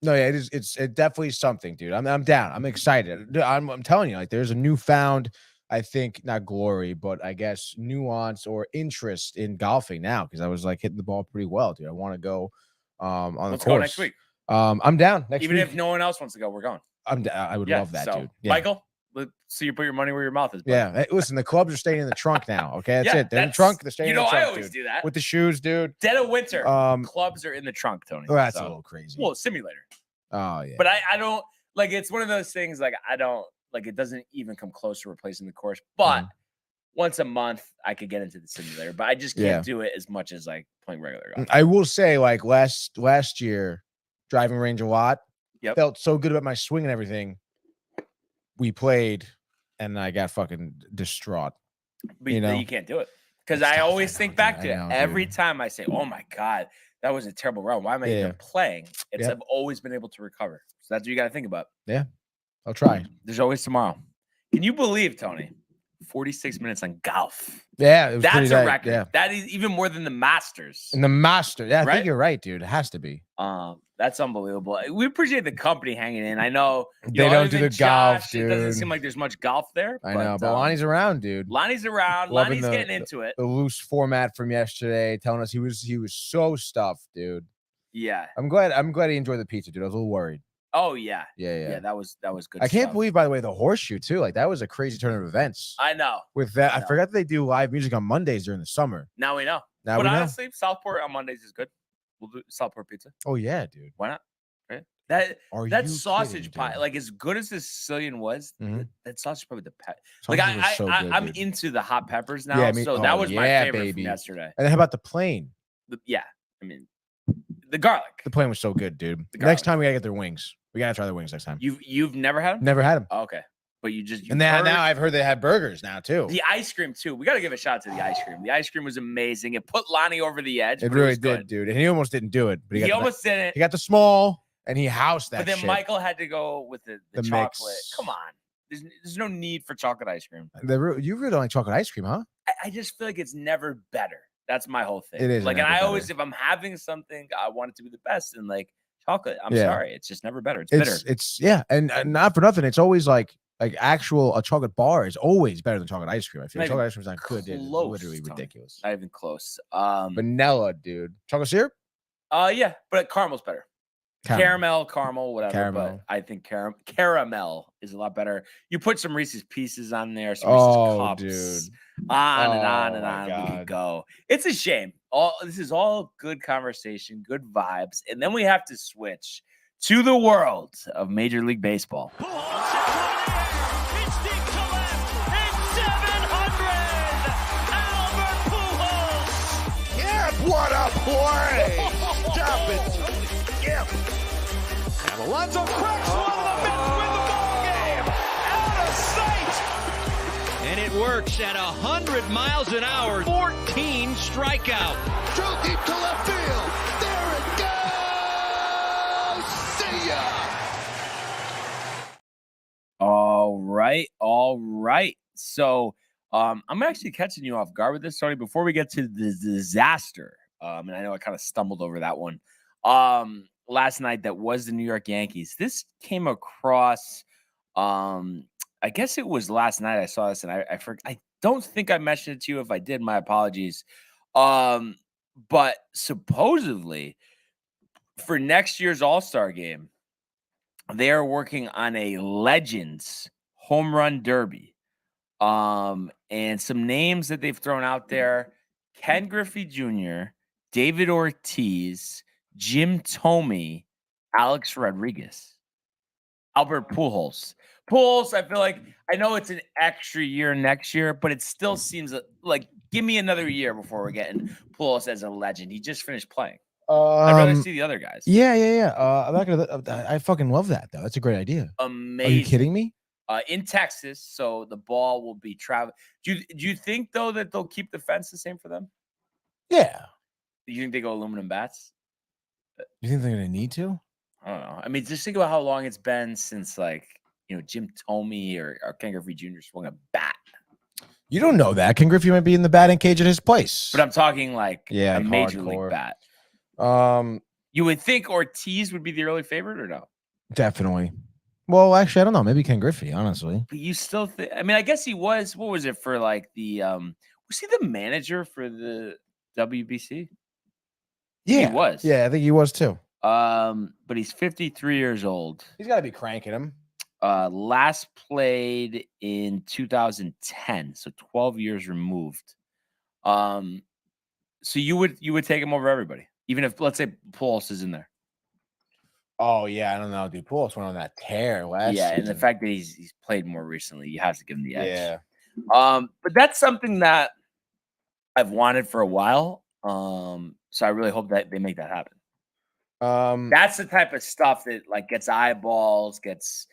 No, yeah, it is. It's definitely something, dude. I'm down. I'm excited. I'm telling you, like, there's a newfound, I think, not glory, but I guess nuance or interest in golfing now because I was like hitting the ball pretty well, dude. I want to go on the course. Let's go next week. I'm down next Even week. If no one else wants to go, we're going. I would love that, dude. Yeah. Michael, let's see you put your money where your mouth is. Buddy. Yeah. Hey, listen, the clubs are staying in the trunk now. Okay, that's it. They're in the trunk. They're staying in the trunk. I always do that with the shoes, dude. Dead of winter. Clubs are in the trunk, Tony. Oh, that's a little crazy. Well, simulator. Oh yeah. But I don't like. It's one of those things. Like I don't like. It doesn't even come close to replacing the course. But once a month, I could get into the simulator. But I just can't do it as much as like playing regular golf. I will say, like last year, driving range a lot. Yep. Felt so good about my swing and everything. We played, and I got fucking distraught. But you can't do it because I always think back to it every time. I say, "Oh my god, that was a terrible round. Why am I even playing?" I've always been able to recover. So that's what you got to think about. Yeah, I'll try. There's always tomorrow. Can you believe, Tony? 46 minutes on golf. Yeah, that's a record. Yeah. That is even more than the Masters. And the Masters, I think you're right, dude. It has to be. That's unbelievable. We appreciate the company hanging in. I know they don't do the golf, dude. It doesn't seem like there's much golf there. I know, but Lonnie's around, dude. Lonnie's around. Lonnie's getting into it. The loose format from yesterday, telling us he was so stuffed, dude. Yeah, I'm glad he enjoyed the pizza, dude. I was a little worried. Oh yeah. That was good. I can't believe, by the way, the horseshoe too. Like that was a crazy turn of events. I know. With that, I forgot that they do live music on Mondays during the summer. Now we know. But honestly, Southport on Mondays is good. We'll do Southport pizza. Oh yeah, dude. Why not? Right? That sausage pie, like as good as the Sicilian was, that sausage probably the pet. Like I'm into the hot peppers now. Yeah, so that was my favorite from yesterday. And then how about the plain? I mean the garlic. The plain was so good, dude. Next time we gotta get their wings. We gotta try their wings next time. You've never had them? Never had them. Oh, okay. But now I've heard they have burgers now too. The ice cream too. We got to give a shout out to the ice cream. The ice cream was amazing. It put Lonnie over the edge. It really did, dude. And he almost didn't do it. But he almost didn't. He got the small and he housed that. But then shit. Michael had to go with the chocolate. Mix. Come on. There's no need for chocolate ice cream. You really don't like chocolate ice cream, huh? I just feel like it's never better. That's my whole thing. It is. Like, and I always, if I'm having something, I want it to be the best. And like chocolate, I'm sorry, it's just never better. It's bitter. It's and not for nothing. It's always like a chocolate bar is always better than chocolate ice cream. I feel like chocolate ice cream is not good. It's literally ridiculous. Not even close. Vanilla, dude. Chocolate syrup? Yeah, but caramel's better. Caramel, whatever. But I think caramel is a lot better. You put some Reese's Pieces on there, some Reese's Cups, dude. On and on. We could go. It's a shame. This is all good conversation, good vibes, and then we have to switch to the world of Major League Baseball. What a play! Stop it, Tony. Yep. And Alonso cracks one of the Mets win the ball game. Out of sight. And it works at 100 miles an hour. 14 strikeout. Drove deep to left field. There it goes. See ya. All right. So I'm actually catching you off guard with this, Tony. Before we get to the disaster, and I know I kind of stumbled over that one last night. That was the New York Yankees. This came across I guess it was last night I saw this, and I don't think I mentioned it to you. If I did, my apologies. But supposedly for next year's All-Star game, they are working on a Legends home run derby. And some names that they've thrown out there: Ken Griffey Jr., David Ortiz, Jim Thome, Alex Rodriguez, Albert Pujols. Pujols, I feel like, I know it's an extra year next year, but it still seems like give me another year before we're getting Pujols as a legend. He just finished playing. I'd rather see the other guys. Yeah. I'm not gonna. I fucking love that though. That's a great idea. Amazing. Are you kidding me? In Texas, so the ball will be traveling. Do you think though that they'll keep the fence the same for them? Yeah. You think they go aluminum bats? You think they're gonna need to? I don't know. I mean, just think about how long it's been since, like, Jim Thome or Ken Griffey Jr. swung a bat. You don't know that. Ken Griffey might be in the batting cage at his place. But I'm talking like a major hardcore league bat. You would think Ortiz would be the early favorite, or no? Definitely. Well, actually, I don't know. Maybe Ken Griffey, honestly. But you still think? I mean, I guess he was. What was it for? Like the was he the manager for the WBC? Yeah, he was. Yeah, I think he was too. But he's 53 years old. He's got to be cranking him. Last played in 2010, so 12 years removed. So you would take him over everybody, even if, let's say, Pujols is in there. Oh yeah, I don't know, dude. Pujols went on that tear last season. And the fact that he's played more recently, you have to give him the edge. Yeah. But that's something that I've wanted for a while. So I really hope that they make that happen. That's the type of stuff that like gets eyeballs, gets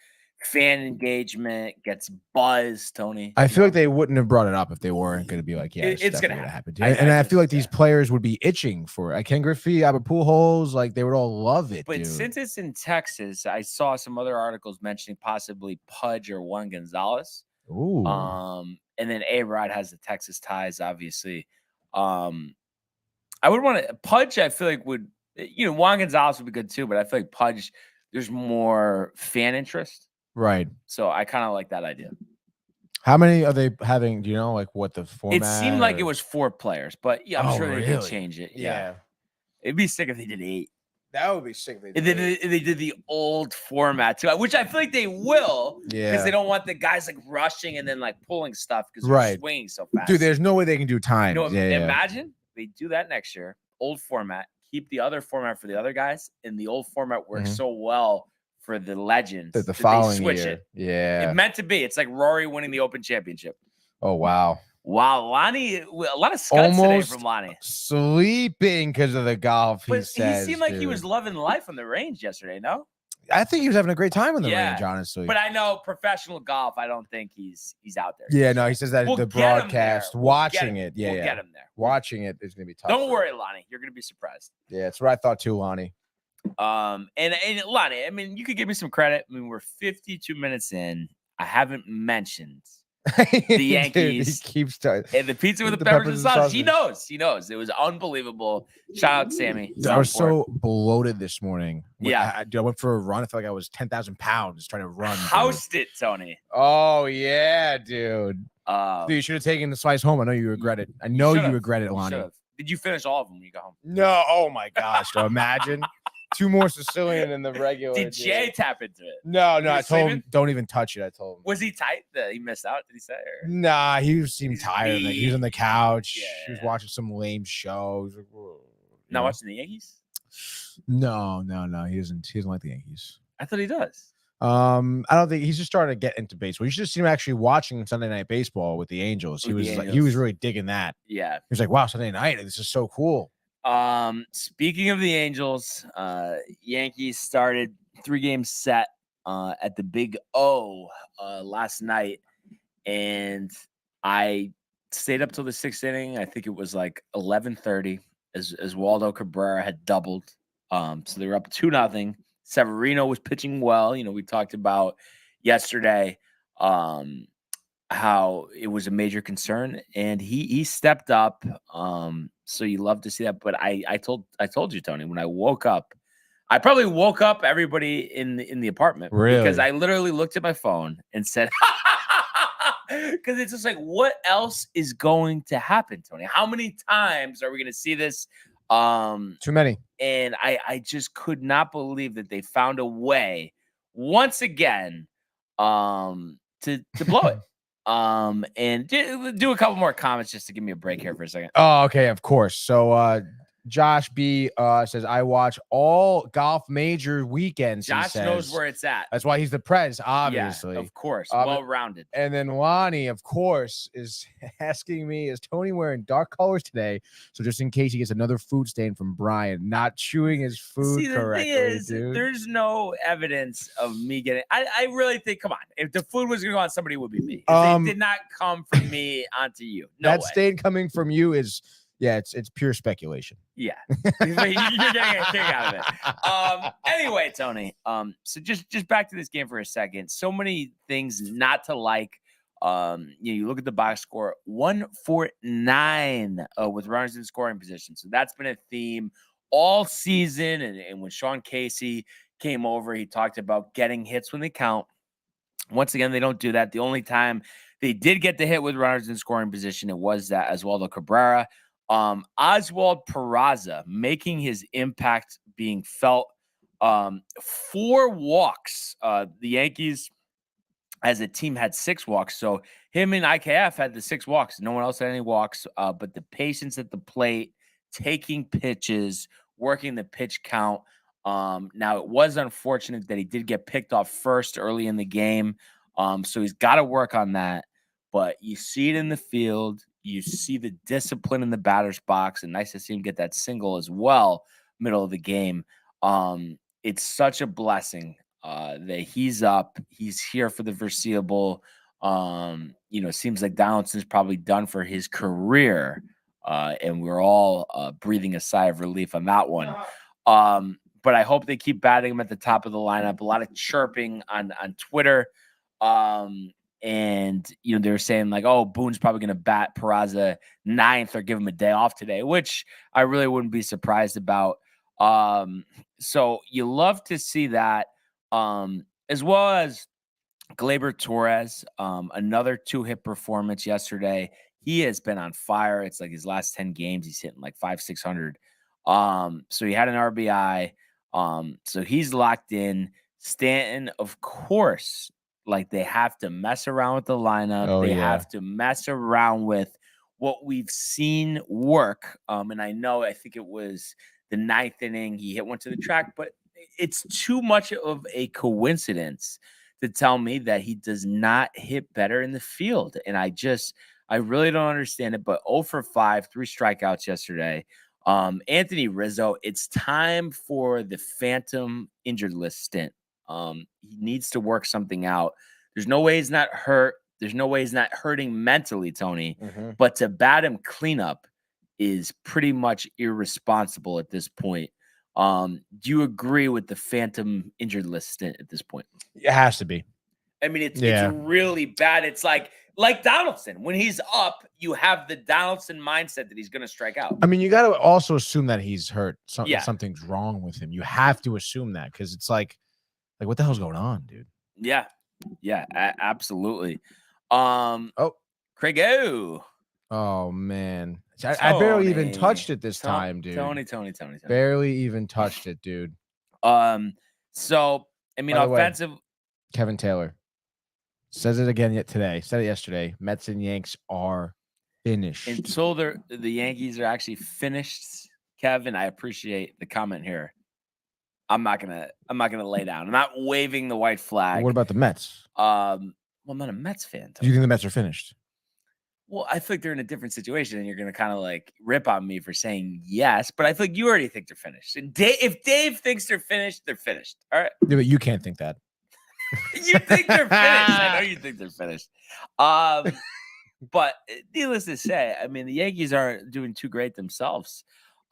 fan engagement, gets buzz. Tony, I feel like they wouldn't have brought it up if they weren't going to be like, yeah, it's going to happen. I feel like these players would be itching for it. Ken Griffey, Albert Pujols, like they would all love it. But since it's in Texas, I saw some other articles mentioning possibly Pudge or Juan Gonzalez. Ooh. And then A-Rod has the Texas ties, obviously. I would want to Pudge. I feel like would Juan Gonzalez would be good too, but I feel like Pudge, there's more fan interest. Right. So I kind of like that idea. How many are they having? Do you know like what the format? It seemed like it was 4 players, but yeah, I'm sure they could change it. Yeah. It'd be sick if they did 8. That would be sick. They did the old format too, which I feel like they will. Yeah. Because they don't want the guys like rushing and then like pulling stuff because they're swinging so fast. Dude, there's no way they can do time. Imagine they do that next year. Old format. Keep the other format for the other guys, and the old format works so well for the legends that the following they switch year. it. Yeah. It's meant to be. It's like Rory winning the Open Championship. Oh, wow. Wow, Lonnie, a lot of scuds today from Lonnie. Sleeping because of the golf, he seemed like he was loving life on the range yesterday, no? I think he was having a great time on the range, honestly. But I know professional golf, I don't think he's out there. Yeah, no, he says that the broadcast, watching it. Yeah, we'll get him there. Watching it is going to be tough. Don't worry, Lonnie. You're going to be surprised. Yeah, that's what I thought too, Lonnie. And Lonnie, I mean, you could give me some credit. I mean, we're 52 minutes in. I haven't mentioned the Yankees. Dude, he keeps talking. And the pizza with the peppers and sausage. He knows. It was unbelievable. Shout out to Sammy. I was so bloated this morning. Yeah. I went for a run. I felt like I was 10,000 pounds trying to run. Housed it, Tony. Oh, yeah, dude. Dude, you should have taken the slice home. I know you regret it. I know you regret it, Lonnie. Did you finish all of them when you got home? No. Oh, my gosh. So imagine. 2 more Sicilian than the regular. Did Jay tap into it? No. I told him, don't even touch it. I told him. Was he tight that he missed out? Did he say? Or? Nah, he seemed tired. Like, he was on the couch. Yeah. He was watching some lame show. Like, not watching the Yankees? No. He doesn't like the Yankees. I thought he does. I don't think he's just starting to get into baseball. You should see him actually watching Sunday Night Baseball with the Angels. He was really digging that. Yeah. He was like, wow, Sunday night. This is so cool. Speaking of the Angels, Yankees started 3-game set at the Big O last night, and I stayed up till the 6th inning. I think it was like 11:30 as Waldo Cabrera had doubled. So they were up 2-0. Severino was pitching well. We talked about yesterday how it was a major concern, and he stepped up. So you love to see that. But I told you, Tony, when I woke up, I probably woke up everybody in the apartment. Really? Because I literally looked at my phone and said, Because it's just like, what else is going to happen, Tony? How many times are we going to see this? Too many. And I just could not believe that they found a way once again to blow it. And do a couple more comments just to give me a break here for a second. Oh, okay, of course. So Josh B says, I watch all golf major weekends. Josh knows where it's at. That's why he's the prez, obviously. Yeah, of course. Well-rounded. And then Lonnie, of course, is asking me, is Tony wearing dark colors today? So just in case he gets another food stain from Brian, not chewing his food correctly. The thing is, dude. There's no evidence of me getting. I really think, come on, if the food was going to go on somebody, it would be me. It did not come from me onto you. No that way. stain coming from you is. Yeah, it's pure speculation. Yeah, you're getting a kick out of it. Anyway, Tony. So just back to this game for a second. So many things not to like. You look at the box score, 149 with runners in scoring position. So that's been a theme all season. And when Sean Casey came over, he talked about getting hits when they count. Once again, they don't do that. The only time they did get the hit with runners in scoring position, it was that Oswaldo Cabrera. Oswald Peraza making his impact being felt. 4 walks. The Yankees as a team had 6 walks. So him and IKF had the 6 walks. No one else had any walks. But the patience at the plate, taking pitches, working the pitch count. Now it was unfortunate that he did get picked off first early in the game. So he's got to work on that. But you see it in the field. You see the discipline in the batter's box, and nice to see him get that single as well, middle of the game. It's such a blessing that he's up. He's here for the foreseeable. Seems like Donaldson's probably done for his career, and we're all breathing a sigh of relief on that one. But I hope they keep batting him at the top of the lineup. A lot of chirping on Twitter. And, they were saying like, oh, Boone's probably going to bat Peraza 9th or give him a day off today, which I really wouldn't be surprised about. So you love to see that, as well as Gleyber Torres, another 2-hit performance yesterday. He has been on fire. It's like his last 10 games, he's hitting like 500-600. So he had an RBI. So he's locked in. Stanton, of course, like they have to mess around with the lineup. They have to mess around with what we've seen work. And I think it was the 9th inning. He hit one to the track, but it's too much of a coincidence to tell me that he does not hit better in the field. And I really don't understand it, but 0 for 5, 3 strikeouts yesterday. Anthony Rizzo, it's time for the phantom injured list stint. He needs to work something out. There's no way he's not hurt. There's no way he's not hurting mentally, Tony. But to bat him cleanup is pretty much irresponsible at this point. Do you agree with the phantom injured list stint at this point? It has to be. I mean, it's really bad. It's like Donaldson. When he's up, you have the Donaldson mindset that he's going to strike out. I mean, you got to also assume that he's hurt. Something's wrong with him. You have to assume that because it's like what the hell's going on, dude? Yeah, absolutely. Craig O. Oh man, I barely even touched it this time, dude. Tony. Barely even touched it, dude. So I mean, offensive. Kevin Taylor says it again today. Said it yesterday. Mets and Yanks are finished. Until the Yankees are actually finished, Kevin. I appreciate the comment here. I'm not gonna lay down. I'm not waving the white flag. What about the Mets? I'm not a Mets fan. Do you think the Mets are finished? Well, I think they're in a different situation, and you're gonna kind of like rip on me for saying yes, but I think you already think they're finished. If Dave thinks they're finished, they're finished. All right. Yeah, but you can't think that. You think they're finished. I know you think they're finished. But needless to say, I mean, the Yankees aren't doing too great themselves.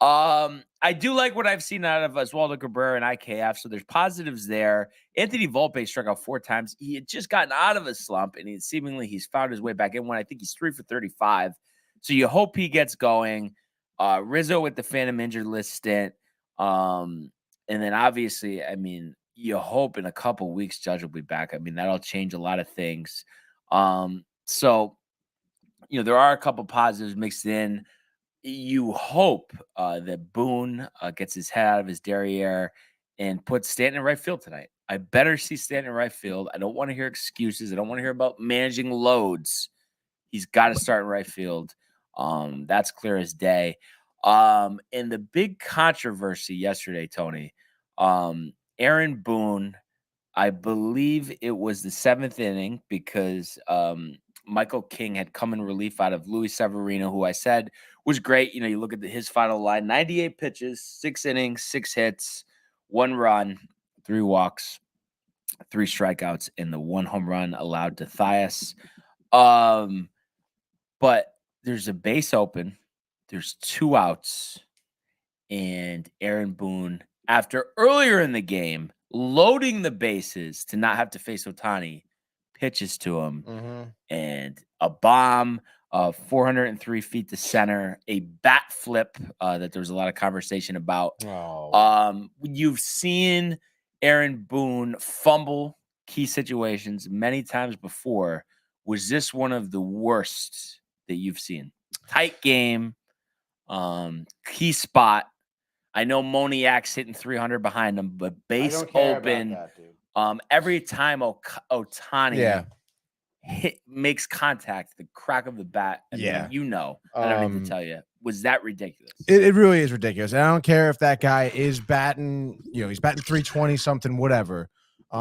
I do like what I've seen out of Oswaldo Cabrera and IKF, so there's positives there. Anthony Volpe struck out 4 times. He had just gotten out of a slump, and he's found his way back in one. I think he's 3 for 35. So you hope he gets going. Rizzo with the phantom injured list stint. And then obviously, I mean, you hope in a couple weeks Judge will be back. I mean, that'll change a lot of things. So, there are a couple positives mixed in. You hope that Boone gets his head out of his derriere and puts Stanton in right field tonight. I better see Stanton in right field. I don't want to hear excuses. I don't want to hear about managing loads. He's got to start in right field. That's clear as day. And the big controversy yesterday, Tony, Aaron Boone, I believe it was the 7th inning because Michael King had come in relief out of Luis Severino, who I said was great. You look at his final line, 98 pitches, 6 innings, 6 hits, 1 run, 3 walks, 3 strikeouts, and the 1 home run allowed to Thias. But there's a base open, there's 2 outs, and Aaron Boone, after earlier in the game, loading the bases to not have to face Ohtani, pitches to him, and a bomb of 403 feet to center, a bat flip that there was a lot of conversation about. You've seen Aaron Boone fumble key situations many times before. Was this one of the worst that you've seen? Tight game, key spot. I know Moniak's hitting 300 behind him, but base open. Every time Ohtani makes contact, the crack of the bat. I don't need to tell you. Was that ridiculous? It really is ridiculous. And I don't care if that guy is batting, he's batting 320 something, whatever.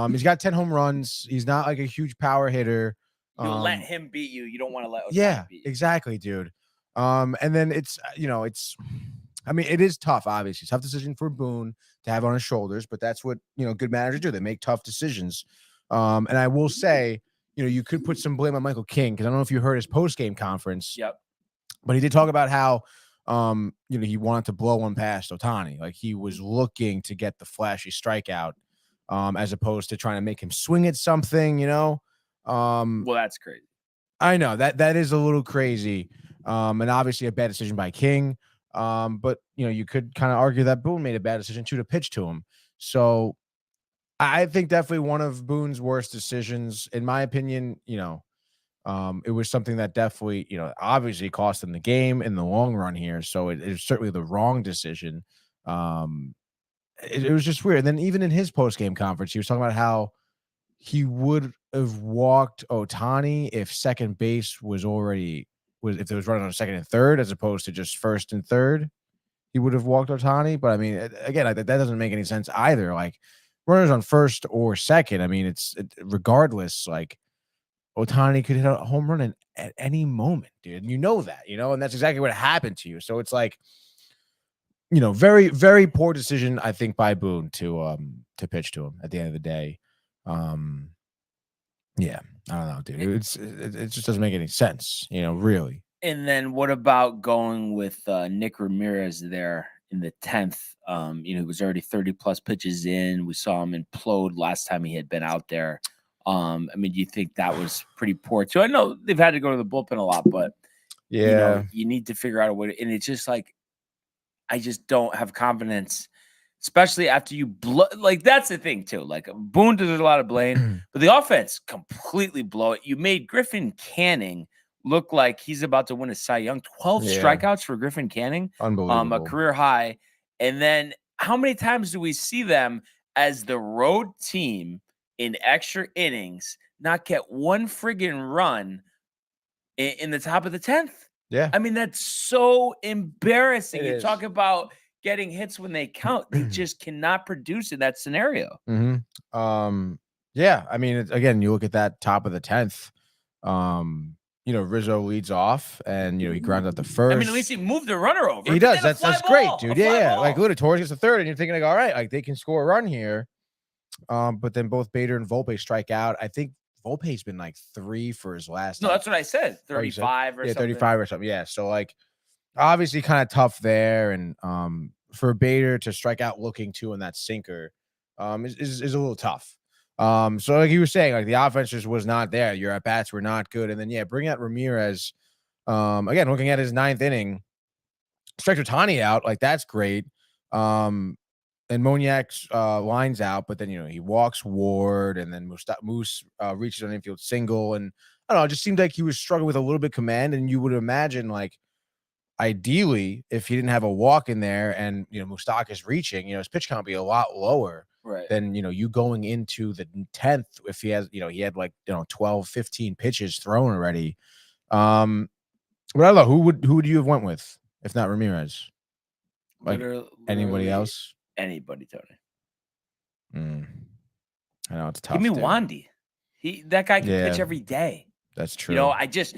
He's got 10 home runs. He's not like a huge power hitter. You'll let him beat you. You don't want to let Ohtani beat you. Exactly, dude. And then it's it is tough, obviously. Tough decision for Boone to have on his shoulders, but that's what, good managers do. They make tough decisions. And I will say, you could put some blame on Michael King, because I don't know if you heard his post-game conference. Yep. But he did talk about how, he wanted to blow one past Ohtani. Like, he was looking to get the flashy strikeout, as opposed to trying to make him swing at something, Well, that's crazy. I know that is a little crazy. And obviously a bad decision by King. But you could kind of argue that Boone made a bad decision too to pitch to him. So I think definitely one of Boone's worst decisions, in my opinion. It was something that definitely, obviously cost him the game in the long run here. So it is certainly the wrong decision. It was just weird. And then even in his post-game conference, he was talking about how he would have walked Ohtani if second base if there was running on second and third, as opposed to just first and third, he would have walked Ohtani. But I mean, again, that doesn't make any sense either. Like, runners on first or second, I mean, regardless, like, Ohtani could hit a home run at any moment, dude. And that, and that's exactly what happened to you. So it's like, very, very poor decision, I think, by Boone to pitch to him at the end of the day. Yeah, I don't know, dude. It just doesn't make any sense, really. And then what about going with Nick Ramirez there in the 10th? He was already 30 plus pitches in. We saw him implode last time he had been out there. Do you think that was pretty poor too? I know they've had to go to the bullpen a lot, but you need to figure out a way. And it's just like, I just don't have confidence, especially after you blow. Like, that's the thing too. Like, Boone does a lot of blame, but the offense completely blow it. You made Griffin Canning look like he's about to win a Cy Young. 12 strikeouts for Griffin Canning, unbelievable, a career high. And then how many times do we see them as the road team in extra innings not get one friggin' run in the top of the 10th? Yeah. I mean, that's so embarrassing. You talk about getting hits when they count. They just cannot produce in that scenario. Yeah. I mean, again, you look at that top of the 10th, Rizzo leads off and, he grounds out the first. I mean, at least he moved the runner over. He does. That's great, dude. Yeah. Like, literally, Torres gets the third and you're thinking, like, all right, like, they can score a run here. But then both Bader and Volpe strike out. I think Volpe's been like 3 for his last. No, that's what I said. 35 or something. 35 or something. Yeah. So, like, obviously kind of tough there. And for Bader to strike out looking to in that sinker is a little tough. So like you were saying, like, the offense just was not there. Your at-bats were not good. And then, bring out Ramirez. Again, looking at his 9th inning, strike Ohtani out. Like, that's great. And Moniak's lines out, but then, he walks Ward, and then Moose reaches an infield single. And I don't know. It just seemed like he was struggling with a little bit of command, and you would imagine, like, ideally, if he didn't have a walk in there and, Moustakas reaching, his pitch count would be a lot lower than, you going into the 10th if he has, he had like, 12, 15 pitches thrown already. But I don't know. Who would you have went with if not Ramirez? Like anybody else? Anybody, Tony. I know it's tough. Give me Wandy. That guy can pitch every day. That's true. I just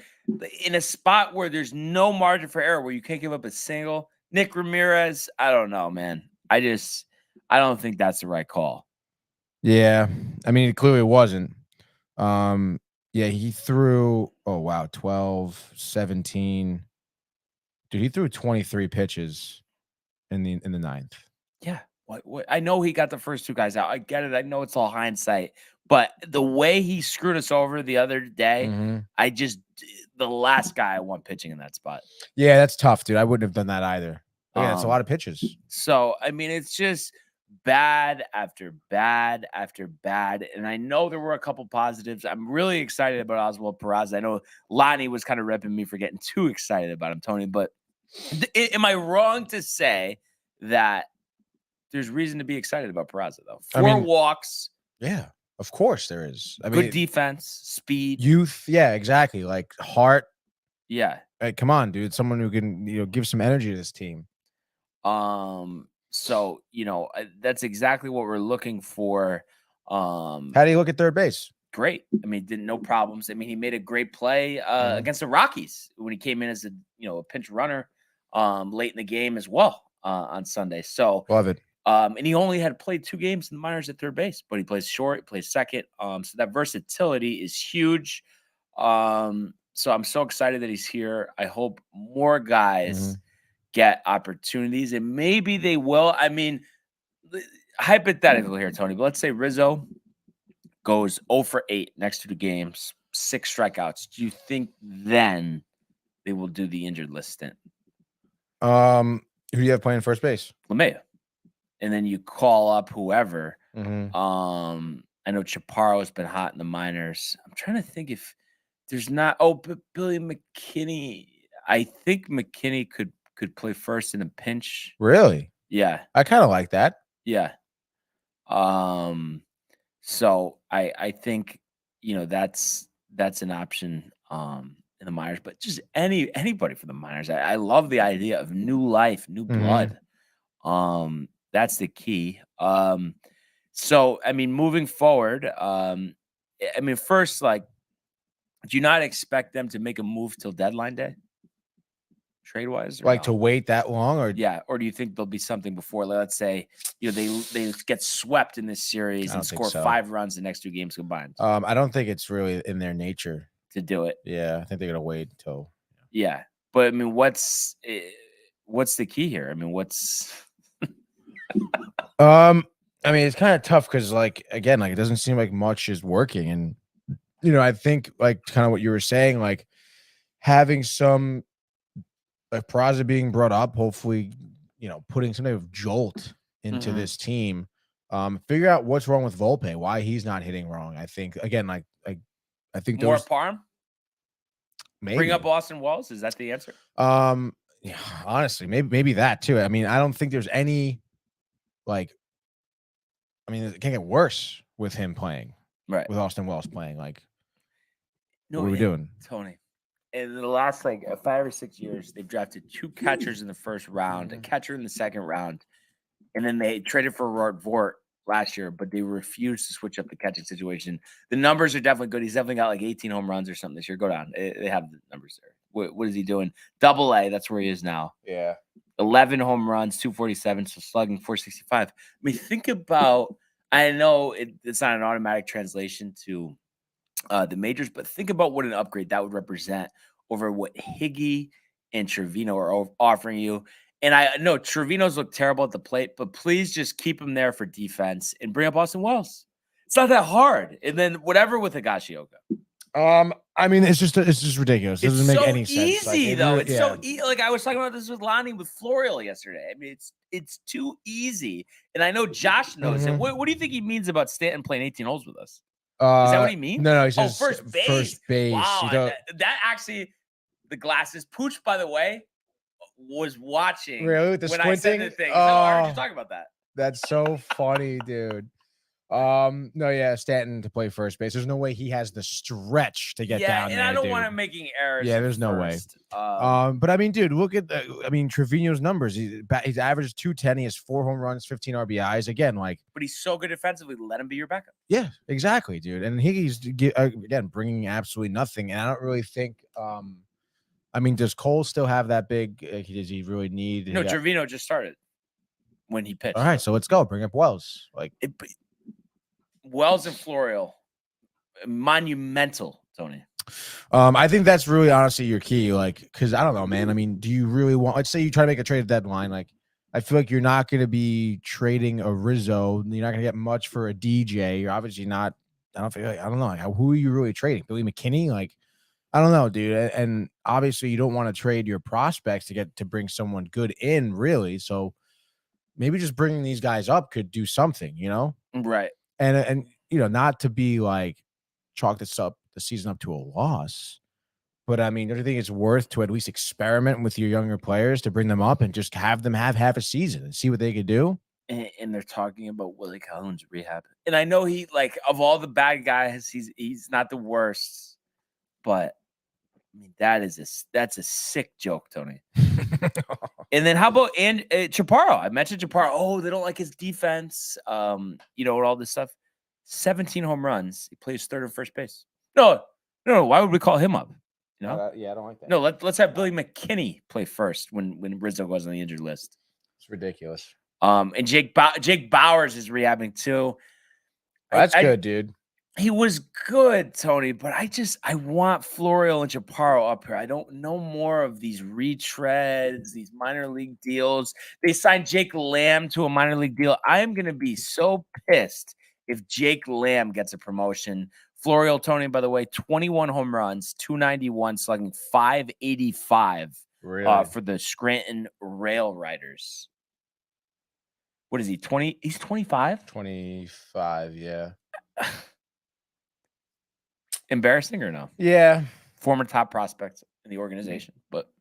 in a spot where there's no margin for error, where you can't give up a single. Nick Ramirez, I don't know, man. I don't think that's the right call. Yeah, I mean, it clearly wasn't. Yeah, he threw. Oh wow, 12, 17. Dude, he threw 23 pitches in the ninth. Yeah. What? I know he got the first two guys out. I get it. I know it's all hindsight, but the way he screwed us over the other day, the last guy I want pitching in that spot. Yeah, that's tough, dude. I wouldn't have done that either. Yeah, it's a lot of pitches. So, I mean, it's just bad after bad after bad. And I know there were a couple positives. I'm really excited about Oswald Peraza. I know Lonnie was kind of repping me for getting too excited about him, Tony, but am I wrong to say that there's reason to be excited about Peraza, though? Four walks. Yeah, of course there is. I mean, good defense, speed, youth. Yeah, exactly. Like heart. Yeah. Like, come on, dude. Someone who can, give some energy to this team. So, that's exactly what we're looking for. How do you look at third base? Great. I mean, no problems. I mean, he made a great play against the Rockies when he came in as a pinch runner late in the game as well on Sunday. So love it. And he only had played 2 games in the minors at third base, but he plays short, he plays second. So that versatility is huge. So I'm so excited that he's here. I hope more guys get opportunities, and maybe they will. I mean, hypothetical here, Tony, but let's say Rizzo goes 0 for 8 next 2 games, 6 strikeouts. Do you think then they will do the injured list stint? Who do you have playing first base? LeMahieu. And then you call up whoever. I know Chaparro's been hot in the minors. I'm trying to think if there's not. Oh, but Billy McKinney. I think McKinney could play first in a pinch. Really? Yeah. I kind of like that. Yeah. So I think that's an option in the minors, but just anybody for the minors. I love the idea of new life, new blood. That's the key. So I mean, moving forward, I mean, first, like, do you not expect them to make a move till deadline day, trade wise? Like to wait that long, or or do you think there'll be something before? Like, let's say they get swept in this series and score 5 runs the next 2 games combined. I don't think it's really in their nature to do it. Yeah, I think they're gonna wait until. Yeah, but I mean, what's the key here? I mean, what's I mean, it's kind of tough because, like, again, like, it doesn't seem like much is working. And, I think, like, kind of what you were saying, like, having some, like, Peraza being brought up, hopefully, putting some type of jolt into this team, figure out what's wrong with Volpe, why he's not hitting wrong. I think, again, I think more Parm? Maybe. Bring up Austin Wells? Is that the answer? Yeah, honestly, maybe that too. I mean, I don't think there's any, like, I mean, it can't get worse with him playing, right? With Austin Wells playing, like, no, what are we doing, Tony? In the last 5 or 6 years, they've drafted 2 catchers in the first round, a catcher in the second round, and then they traded for Vort last year, but they refused to switch up the catching situation. The numbers are definitely good. He's definitely got like 18 home runs or something this year. Go down. They have the numbers there. What is he doing? Double-A. That's where he is now. Yeah. 11 home runs, 247, so slugging 465. I mean, think about, I know it's not an automatic translation to the majors, but think about what an upgrade that would represent over what Higgy and Trevino are offering you. And I know Trevino's look terrible at the plate, but please just keep him there for defense and bring up Austin Wells. It's not that hard. And then whatever with Higashioka. I mean, it's just ridiculous. It doesn't make any sense. Easy, though. It's so easy. Like, I was talking about this with Lonnie with Florial yesterday. I mean, it's too easy. And I know Josh knows it. What do you think he means about Stanton playing 18 holes with us? Is that what he means? No, he says first base. First base. Wow, that actually, the glasses. Pooch, by the way, was watching. Really, with the when squinting? I said the thing. So I heard you talk about that. That's so funny, dude. No, yeah, Stanton to play first base. There's no way he has the stretch to get down there. Yeah, and I don't dude. want him making errors. Yeah, there's no way. But I mean, dude, look at Trevino's numbers. He's averaged 210. He has 4 home runs, 15 RBIs. Again, like, but he's so good defensively. Let him be your backup. Yeah, exactly, dude. And Higgins again bringing absolutely nothing. And I don't really think. I mean, does Cole still have that big? Does he really need? No, Trevino just started when he pitched. All right, so let's go. Bring up Wells. Wells and Florial, monumental, Tony. I think that's really honestly your key. Like, because I don't know, man. I mean, do you really want? Let's say you try to make a trade deadline. Like, I feel like you're not going to be trading a Rizzo. You're not going to get much for a DJ. You're obviously not. I don't know. Like, who are you really trading? Billy McKinney? Like, I don't know, dude. And obviously, you don't want to trade your prospects to bring someone good in, really. So maybe just bringing these guys up could do something, you know? Right. And not to be like chalk the season up to a loss, but I mean, don't you think it's worth to at least experiment with your younger players to bring them up and just have them have half a season and see what they could do? And they're talking about Willie Collins rehab, and I know he, like, of all the bad guys, he's not the worst, but I mean, that's a sick joke, Tony. And then how about Chaparro? I mentioned Chaparro. Oh, they don't like his defense. And all this stuff. 17 home runs. He plays third and first base. No. Why would we call him up? Yeah, I don't like that. No, let's have Billy McKinney play first when Rizzo goes on the injured list. It's ridiculous. And Jake Bowers is rehabbing too. That's good, dude. He was good, Tony, but I want Florial and Chaparro up here. I don't know more of these retreads, these minor league deals. They signed Jake Lamb to a minor league deal. I am going to be so pissed if Jake Lamb gets a promotion. Florial, Tony, by the way, 21 home runs, 291, slugging 585 for the Scranton Rail Riders. What is he, 20? He's 25? 25, yeah. Embarrassing or no? Yeah. Former top prospect in the organization, but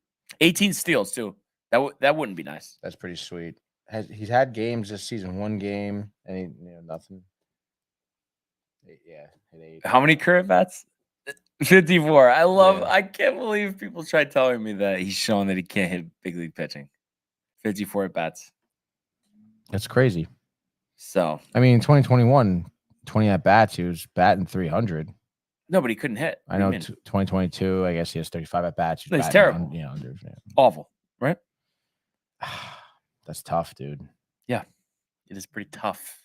18 steals too. That wouldn't be nice. That's pretty sweet. He's had games this season, 1 game, and nothing. Hit 8. How many career bats? 54. I can't believe people try telling me that he's showing that he can't hit big league pitching. 54 at bats. That's crazy. So, I mean, in 2021, 20 at bats, he was batting 300. No, but he couldn't hit. I know 2022, I guess he has 35 at bats. He's terrible. Awful, right? That's tough, dude. Yeah, it is pretty tough.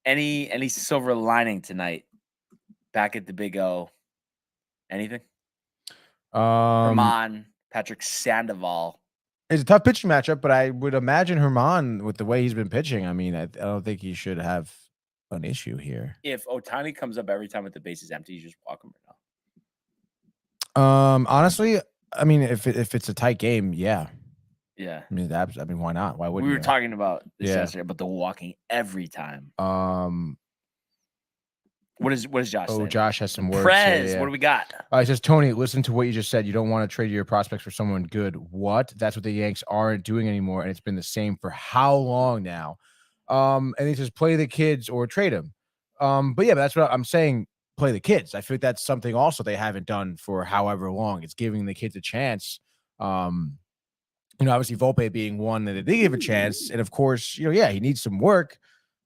Any silver lining tonight? Back at the Big O. Anything? Herman, Patrick Sandoval. It's a tough pitching matchup, but I would imagine Herman, with the way he's been pitching, I mean, I don't think he should have an issue here. If Ohtani comes up every time with the base is empty, you just walk him right now. Honestly, I mean, if it's a tight game, yeah. Yeah. I mean, why not? Why wouldn't we were talking about this yesterday, about the walking every time. What is Josh saying? Josh has some words. Prez, what do we got? He says, Tony, listen to what you just said. You don't want to trade your prospects for someone good. What? That's what the Yanks aren't doing anymore, and it's been the same for how long now? And he says, play the kids or trade them. But that's what I'm saying. Play the kids. I feel like that's something also they haven't done for however long. It's giving the kids a chance. Obviously Volpe being one that they give a chance. And of course, he needs some work.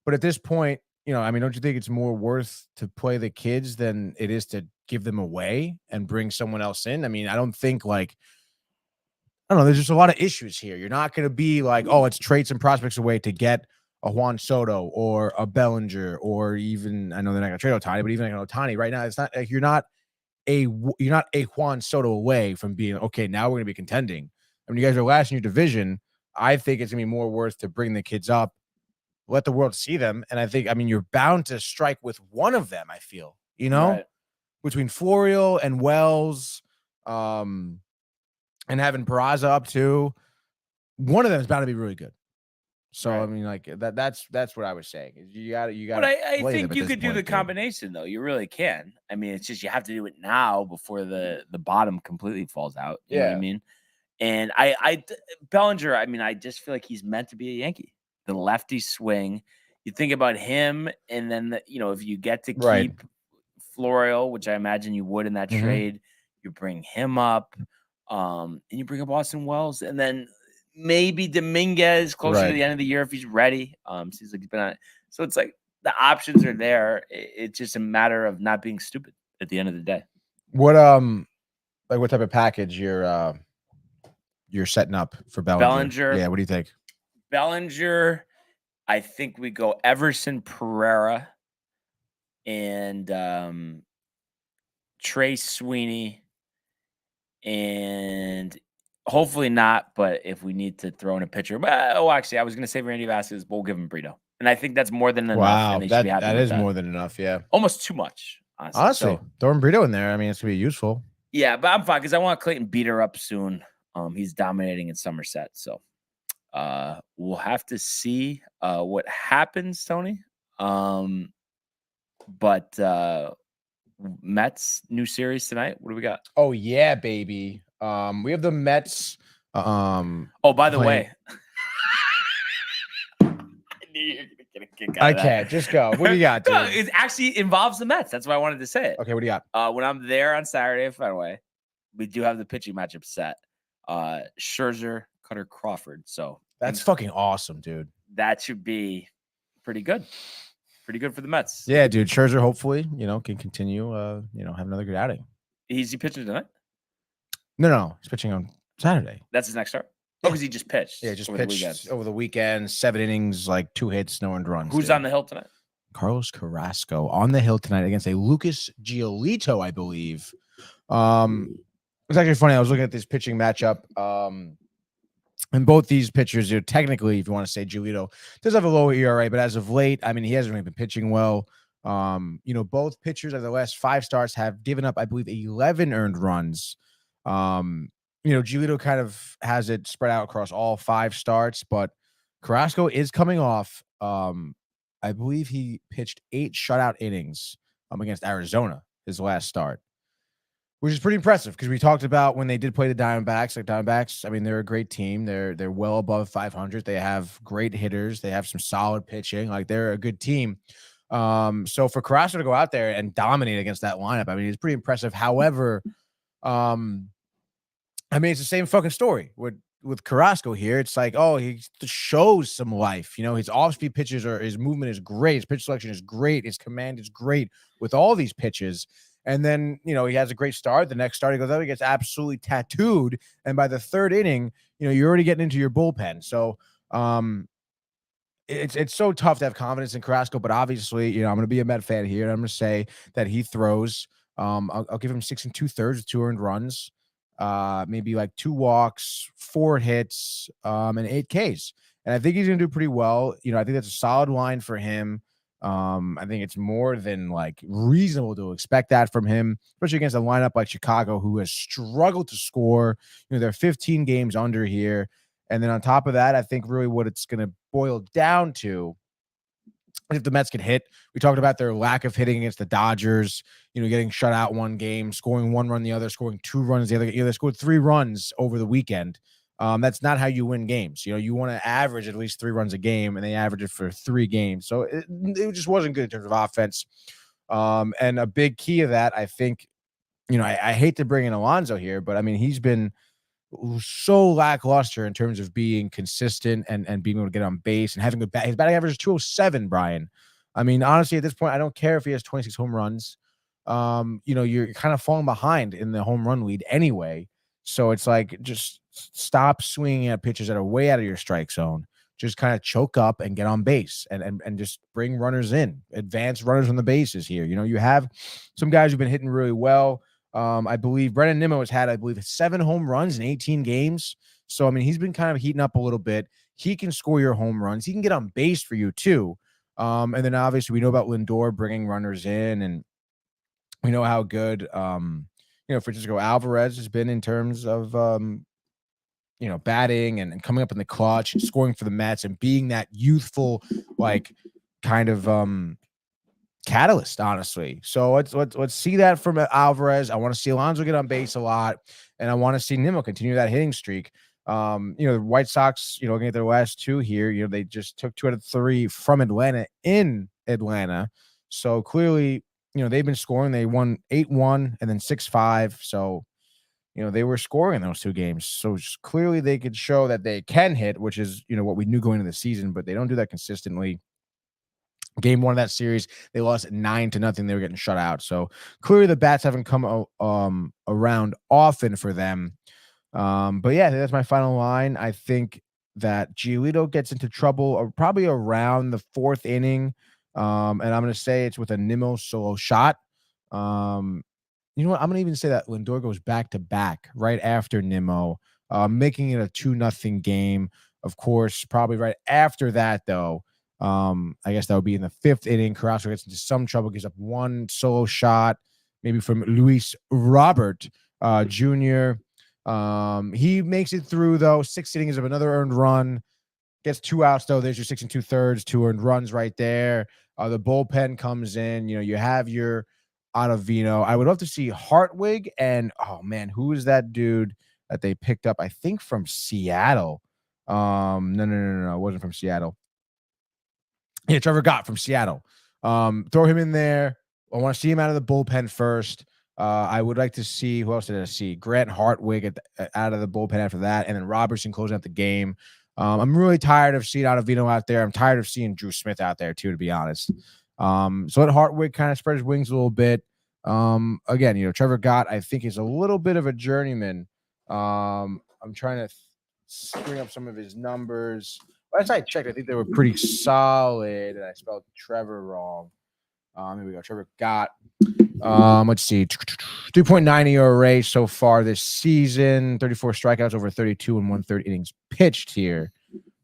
But at this point, don't you think it's more worth to play the kids than it is to give them away and bring someone else in? I mean, I don't think there's just a lot of issues here. You're not going to be like, oh, let's trade some prospects away to get a Juan Soto or a Bellinger, or even, I know they're not going to trade Ohtani, but even like an Ohtani right now, it's not like you're not a Juan Soto away from being, okay, now we're going to be contending. I mean, you guys are last in your division. I think it's going to be more worth to bring the kids up, let the world see them. And I think, you're bound to strike with one of them, I feel, right. Between Florial and Wells, and having Peraza up too. One of them is bound to be really good. So I mean, like that's what I was saying. Is you got. But I think you could do the combination though. You really can. I mean, it's just you have to do it now before the bottom completely falls out. You know what I mean? And Bellinger. I mean, I just feel like he's meant to be a Yankee. The lefty swing. You think about him, and then if you get to keep Florial, which I imagine you would in that trade, you bring him up, and you bring up Austin Wells, and then maybe Dominguez closer to the end of the year if he's ready. Seems like he's been on it. So it's like the options are there. It's just a matter of not being stupid at the end of the day. What what type of package you're setting up for Bellinger? Yeah, what do you think? Bellinger, I think we go Everson Pereira and Trey Sweeney, and hopefully not, but if we need to throw in a pitcher. Actually, I was going to say Randy Vasquez, but we'll give him Brito. And I think that's more than enough. Wow, that is more than enough, yeah. Almost too much, honestly. Throwing Brito in there, I mean, it's going to be useful. Yeah, but I'm fine because I want Clayton Beater up soon. He's dominating in Somerset, so we'll have to see what happens, Tony. But Mets new series tonight. What do we got? Oh yeah, baby. We have the Mets. By the way, I knew you were gonna get a kick out of that. Can't just go. What do you got, dude? It actually involves the Mets. That's why I wanted to say it. Okay, what do you got? When I'm there on Saturday at Fenway, we do have the pitching matchup set. Scherzer, Cutter, Crawford. So that's fucking awesome, dude. That should be pretty good. Pretty good for the Mets. Yeah, dude. Scherzer, hopefully, can continue, have another good outing. Is he pitching tonight? No. He's pitching on Saturday. That's his next start? Oh, because he just pitched. Yeah, just pitched over the weekend. 7 innings, like 2 hits, no earned runs. Who's on the hill tonight? Carlos Carrasco on the hill tonight against a Lucas Giolito, I believe. It's actually funny. I was looking at this pitching matchup. And both these pitchers, technically, if you want to say Giolito does have a lower ERA, but as of late, I mean, he hasn't really been pitching well. Both pitchers of the last 5 starts have given up, I believe, 11 earned runs. Giolito kind of has it spread out across all 5 starts, but Carrasco is coming off. I believe he pitched 8 shutout innings against Arizona his last start, which is pretty impressive because we talked about when they did play the Diamondbacks. Like Diamondbacks, I mean, they're a great team. They're well above 500. They have great hitters. They have some solid pitching. Like they're a good team. So for Carrasco to go out there and dominate against that lineup, I mean, it's pretty impressive. However, I mean, it's the same fucking story with Carrasco here. It's like, he shows some life. His off-speed pitches his movement is great. His pitch selection is great. His command is great with all these pitches. And then, he has a great start. The next start, he goes out, he gets absolutely tattooed. And by the 3rd inning, you're already getting into your bullpen. So it's so tough to have confidence in Carrasco. But obviously, I'm going to be a Met fan here. And I'm going to say that he throws. I'll give him 6 2/3 with 2 earned runs, maybe like 2 walks, 4 hits, and 8 Ks. And I think he's going to do pretty well. I think that's a solid line for him. I think it's more than like reasonable to expect that from him, especially against a lineup like Chicago, who has struggled to score. They're 15 games under here. And then on top of that, I think really what it's going to boil down to is if the Mets can hit. We talked about their lack of hitting against the Dodgers, getting shut out 1 game, scoring 1 run the other, scoring 2 runs the other. They scored 3 runs over the weekend. That's not how you win games. You want to average at least 3 runs a game, and they average it for 3 games. So it just wasn't good in terms of offense. And a big key of that, I think, I hate to bring in Alonso here, but I mean, he's been so lackluster in terms of being consistent and being able to get on base and having good his batting average is 207, Brian. I mean, honestly, at this point, I don't care if he has 26 home runs. You're kind of falling behind in the home run lead anyway. So it's like, just stop swinging at pitches that are way out of your strike zone. Just kind of choke up and get on base and just bring runners in, advance runners on the bases here. You have some guys who've been hitting really well. I believe Brennan Nimmo has had, 7 home runs in 18 games. So, I mean, he's been kind of heating up a little bit. He can score your home runs. He can get on base for you too. And then obviously we know about Lindor bringing runners in, and we know how good, Francisco Alvarez has been in terms of, batting and coming up in the clutch and scoring for the Mets and being that youthful, like, kind of catalyst, honestly. So let's see that from Alvarez. I want to see Alonso get on base a lot, and I want to see Nimmo continue that hitting streak. The White Sox, looking at their last 2 here, they just took 2 out of 3 from Atlanta in Atlanta. So clearly, they've been scoring. They won 8-1 and then 6-5. So, they were scoring in those 2 games. So clearly they could show that they can hit, which is, what we knew going into the season, but they don't do that consistently. Game 1 of that series, they lost 9-0. They were getting shut out. So clearly the bats haven't come around often for them. But yeah, that's my final line. I think that Giolito gets into trouble probably around the 4th inning. And I'm going to say it's with a Nimmo solo shot. You know what? I'm going to even say that Lindor goes back to back right after Nimmo, making it a 2-0 game. Of course, probably right after that, though, I guess that would be in the 5th inning. Carrasco gets into some trouble, gives up 1 solo shot, maybe from Luis Robert Jr. He makes it through, though. 6 innings of another earned run. Gets 2 outs, though. There's your 6 2/3, 2 earned runs right there. The bullpen comes in. You have your Ottavino. I would love to see Hartwig and, oh, man, who is that dude that they picked up? I think from Seattle. No. It wasn't from Seattle. Yeah, Trevor Gott from Seattle. Throw him in there. I want to see him out of the bullpen first. I would like to see, who else did I see? Grant Hartwig out of the bullpen after that, and then Robertson closing out the game. I'm really tired of seeing Ottavino out there. I'm tired of seeing Drew Smith out there too, to be honest. So let Hartwig kind of spread his wings a little bit. Again, Trevor Gott, I think, is a little bit of a journeyman. I'm trying to bring up some of his numbers. Last I checked, I think they were pretty solid, and I spelled Trevor wrong. Here we go. Trevor Gott. Let's see. 3.9 ERA so far this season. 34 strikeouts over 32 and 1/3 innings pitched here.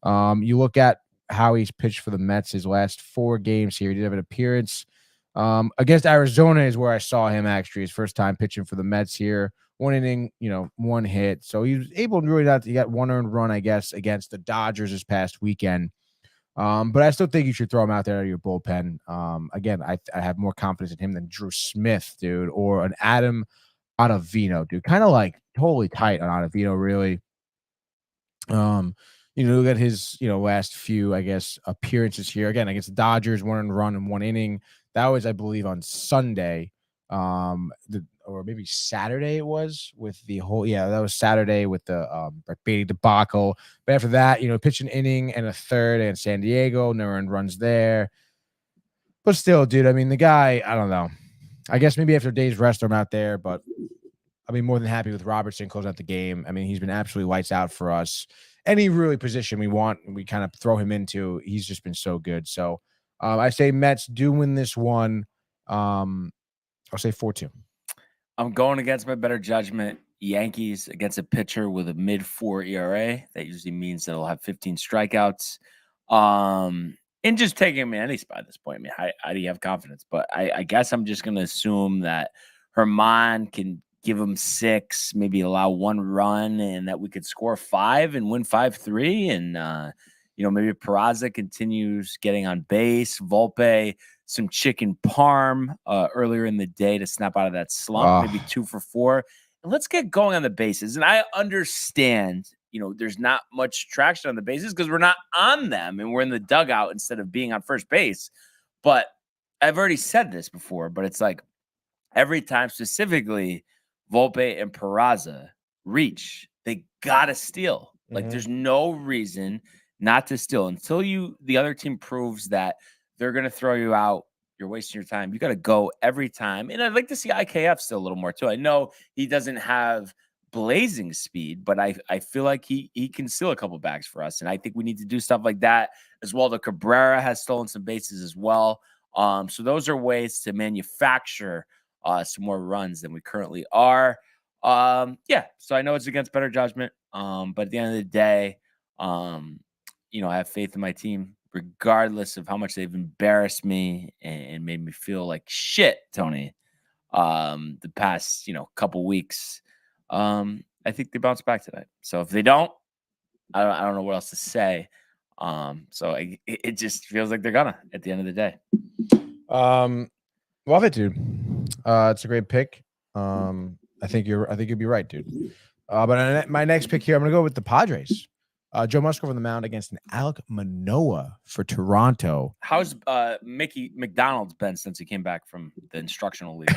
You look at how he's pitched for the Mets his last 4 games here. He did have an appearance against Arizona is where I saw him, actually. His first time pitching for the Mets here. 1 inning, 1 hit. So he was able to really not to get 1 earned run, I guess, against the Dodgers this past weekend. But I still think you should throw him out there out of your bullpen. Again, I have more confidence in him than Drew Smith, dude, or an Adam Ottavino, dude. Kind of like totally tight on Ottavino, really. Look at his, last few, I guess, appearances here. Again, against the Dodgers, 1 earned run in 1 inning. That was, I believe, on Sunday. Or maybe Saturday it was with the whole, that was Saturday with the Brett Beatty debacle. But after that, pitch an inning and a third against San Diego, no earned runs there. But still, dude, I mean, the guy, I don't know. I guess maybe after a day's rest, I'm out there, but I'll be more than happy with Robertson closing out the game. I mean, he's been absolutely lights out for us. Any really position we want, we kind of throw him into. He's just been so good. So I say Mets do win this one. I'll say 4-2. I'm going against my better judgment. Yankees against a pitcher with a mid-4 ERA. That usually means that he'll have 15 strikeouts. And just taking him in any spot at this point. I mean, how do you have confidence? But I guess I'm just going to assume that Herman can give him 6, maybe allow 1 run, and that we could score 5 and win 5-3. And, maybe Peraza continues getting on base. Volpe, some chicken parm earlier in the day to snap out of that slump, maybe 2 for 4. And let's get going on the bases. And I understand, there's not much traction on the bases because we're not on them and we're in the dugout instead of being on first base. But I've already said this before, but it's like every time, specifically Volpe and Peraza reach, they got to steal. Like there's no reason not to steal until the other team proves that they're going to throw you out. You're wasting your time. You got to go every time. And I'd like to see IKF still a little more too. I know he doesn't have blazing speed, but I feel like he can steal a couple bags for us. And I think we need to do stuff like that as well. The Cabrera has stolen some bases as well. So those are ways to manufacture some more runs than we currently are. So I know it's against better judgment. But at the end of the day, I have faith in my team, regardless of how much they've embarrassed me and made me feel like shit, Tony, the past, couple weeks. I think they bounce back tonight. So if they don't, I don't know what else to say. So it just feels like they're gonna at the end of the day. Love it, dude. It's a great pick. I think you'd be right, dude. But my next pick here, I'm gonna go with the Padres. Joe Musgrove on the mound against an Alek Manoah for Toronto. How's Mickey McDonald's been since he came back from the instructional league?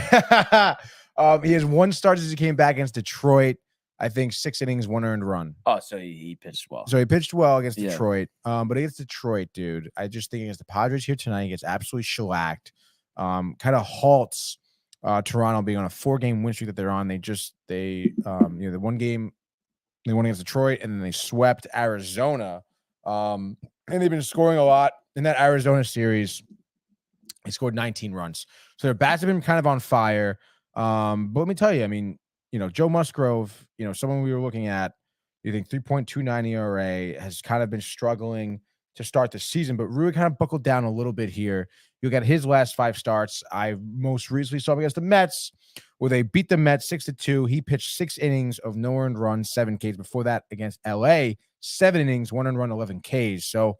He has 1 start since he came back against Detroit. I think 6 innings, 1 earned run. Oh, so he pitched well. So he pitched well against Detroit. But against Detroit, dude, I just think against the Padres here tonight, he gets absolutely shellacked. Kind of halts Toronto being on a 4-game win streak that they're on. The one game they won against Detroit, and then they swept Arizona. And they've been scoring a lot in that Arizona series. They scored 19 runs. So their bats have been kind of on fire. But let me tell you, I mean, Joe Musgrove, someone we were looking at, you think 3.29 ERA, has kind of been struggling to start the season, but really kind of buckled down a little bit here. You got his last 5 starts. I most recently saw him against the Mets, where they beat the Mets 6-2. He pitched 6 innings of no earned runs, 7 Ks. Before that, against LA, 7 innings, 1 earned run, 11 Ks. So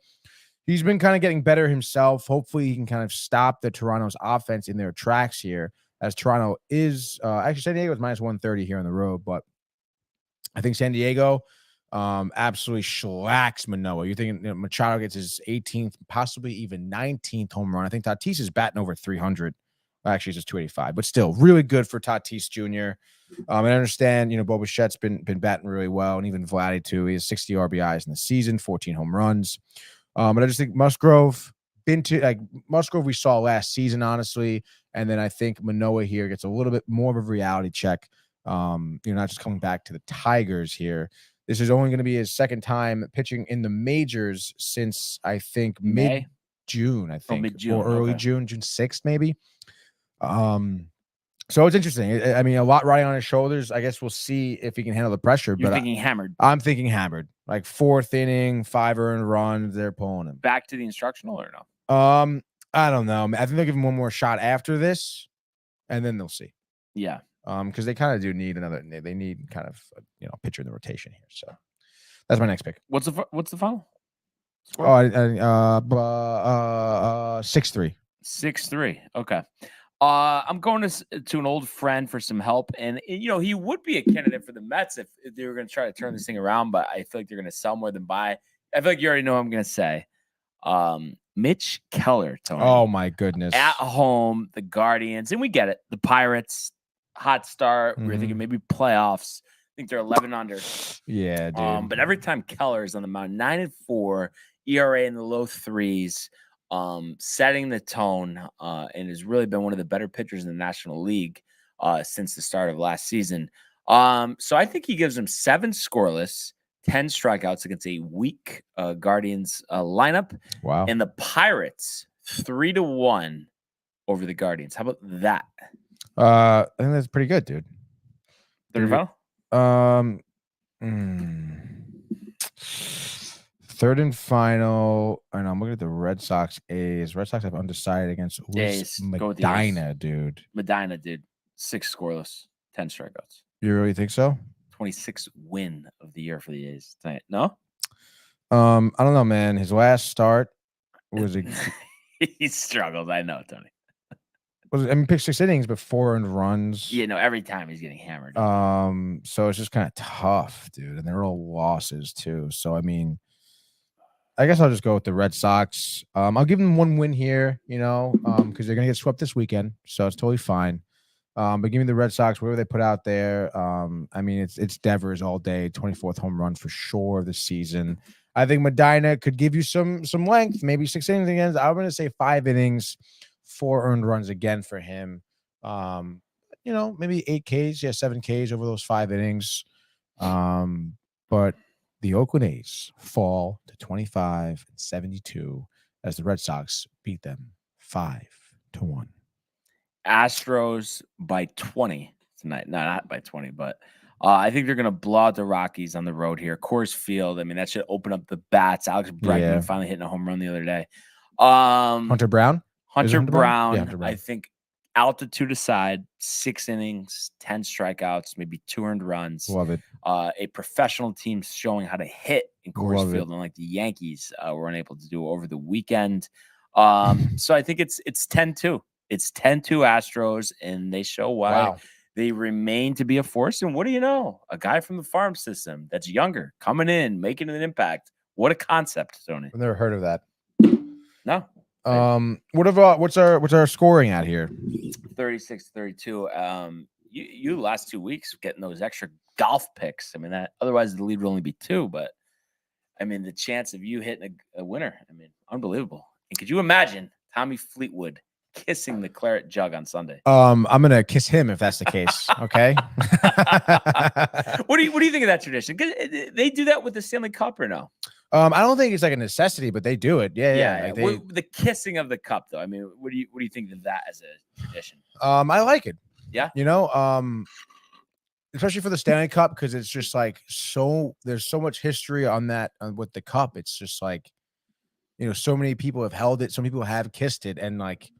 he's been kind of getting better himself. Hopefully, he can kind of stop the Toronto's offense in their tracks here, as Toronto is actually San Diego is minus 130 here on the road, but I think San Diego absolutely shellacks Manoah. You're thinking Machado gets his 18th, possibly even 19th home run. I think Tatis is batting over 300. Actually, it's just 285, but still really good for Tatis Jr. And I understand, Bo Bichette's been batting really well, and even Vladdy too. He has 60 RBIs in the season, 14 home runs. But I just think Musgrove we saw last season, honestly. And then I think Manoah here gets a little bit more of a reality check. Not just coming back to the Tigers here. This is only going to be his 2nd time pitching in the majors since I think mid-June, or early June 6th, maybe. So it's interesting. I mean, a lot riding on his shoulders. I guess we'll see if he can handle the pressure. You're thinking hammered. I'm thinking hammered. Like 4th inning, 5 earned runs. They're pulling him back to the instructional or no? I don't know. I think they'll give him one more shot after this, and then they'll see. Yeah. Because they kind of do need another. They need kind of a pitcher in the rotation here. So that's my next pick. What's the final? 6-3. 6-3. Okay. I'm going to an old friend for some help, and he would be a candidate for the Mets if they were going to try to turn this thing around, but I feel like they're going to sell more than buy. I feel like you already know what I'm going to say. Mitch Keller, Tony. Oh my goodness. At home, the Guardians, and we get it. The Pirates, hot start. We were thinking maybe playoffs. I think they're 11 under. Yeah, dude. But every time Keller is on the mound, 9-4, ERA in the low 3s, setting the tone, and has really been one of the better pitchers in the National League since the start of last season. So I think he gives them 7 scoreless, 10 strikeouts against a weak Guardians lineup. Wow. And the Pirates 3-1 over the Guardians. How about that? I think that's pretty good, dude. Third final? 3rd and final. And I'm looking at the Red Sox A's. Red Sox have undecided against Medina, dude. Medina, dude. 6 scoreless, 10 strikeouts. You really think so? 26th win of the year for the A's tonight. No? I don't know, man. His last start was he struggled. I know, Tony. Pitched 6 innings, but 4 earned runs. Yeah, no, every time he's getting hammered. So it's just kind of tough, dude. And they're all losses too. So I mean, I guess I'll just go with the Red Sox. I'll give them 1 win here, because they're gonna get swept this weekend, so it's totally fine. But give me the Red Sox, whatever they put out there. I mean, it's Devers all day, 24th home run for sure this season. I think Medina could give you some length, maybe 6 innings again. I'm going to say 5 innings, 4 earned runs again for him. Maybe 8 Ks, 7 Ks over those 5 innings. But the Oakland A's fall to 25-72 as the Red Sox beat them 5-1. Astros by 20 tonight. No, not by 20, but I think they're going to blow out the Rockies on the road here. Coors Field. I mean, that should open up the bats. Alex Bregman finally hitting a home run the other day. Hunter Brown? Hunter Brown. Yeah, Hunter Brown. I think altitude aside, 6 innings, 10 strikeouts, maybe 2 earned runs. Love it. A professional team showing how to hit in Coors Love Field, unlike the Yankees were unable to do over the weekend. So I think it's 10-2. It's 10-2 Astros, and they show why they remain to be a force. And what do you know? A guy from the farm system that's younger, coming in, making an impact. What a concept, Tony. I've never heard of that. No. What's our scoring at here? 36-32. You last 2 weeks getting those extra golf picks. I mean, that otherwise the lead would only be 2, but I mean, the chance of you hitting a winner, I mean, unbelievable. And could you imagine Tommy Fleetwood kissing the claret jug on Sunday? I'm gonna kiss him if that's the case. Okay. What do you think of that tradition? Because they do that with the Stanley Cup or no? I don't think it's like a necessity, but they do it. Yeah. Like the kissing of the cup, though. I mean, what do you think of that as a tradition? I like it. Yeah. You know, especially for the Stanley Cup, because it's just like there's so much history on that with the cup. It's just like, you know, so many people have held it, some people have kissed it, and like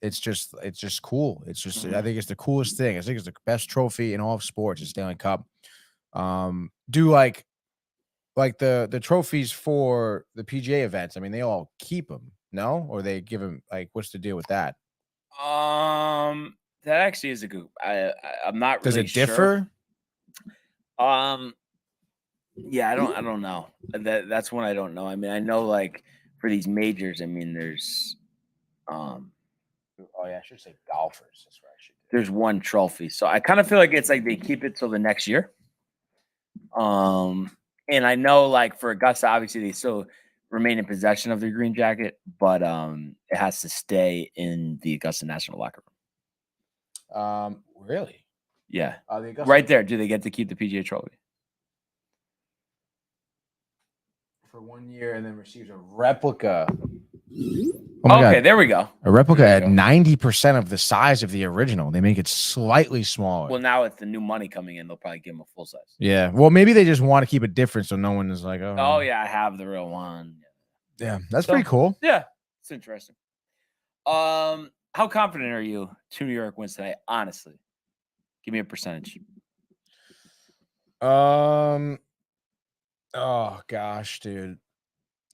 it's just cool. It's just I think it's the coolest thing. I think it's the best trophy in all of sports, the Stanley Cup. Do like the trophies for the PGA events. I mean, they all keep them, no? Or they give them, like, what's the deal with that? That actually is a good. I'm not. Does really it differ? Sure. Yeah, I don't know. That's one I don't know. I mean, I know like for these majors. I mean, there's. Oh yeah, I should say golfers. That's right. There's one trophy, so I kind of feel like it's like they keep it till the next year. And I know, like, for Augusta, obviously, they still remain in possession of their green jacket, but it has to stay in the Augusta National locker room. Really? Yeah. Right there. Do they get to keep the PGA trophy? For 1 year, and then receives a replica. Oh okay, there we go. A replica at 90% of the size of the original. They make it slightly smaller. Well, now with the new money coming in, they'll probably give them a full size. Yeah. Well, maybe they just want to keep it different so no one is like, oh yeah, I have the real one. Yeah, that's pretty cool. Yeah, it's interesting. How confident are you 2 New York wins tonight? Honestly, give me a percentage. Oh gosh, dude.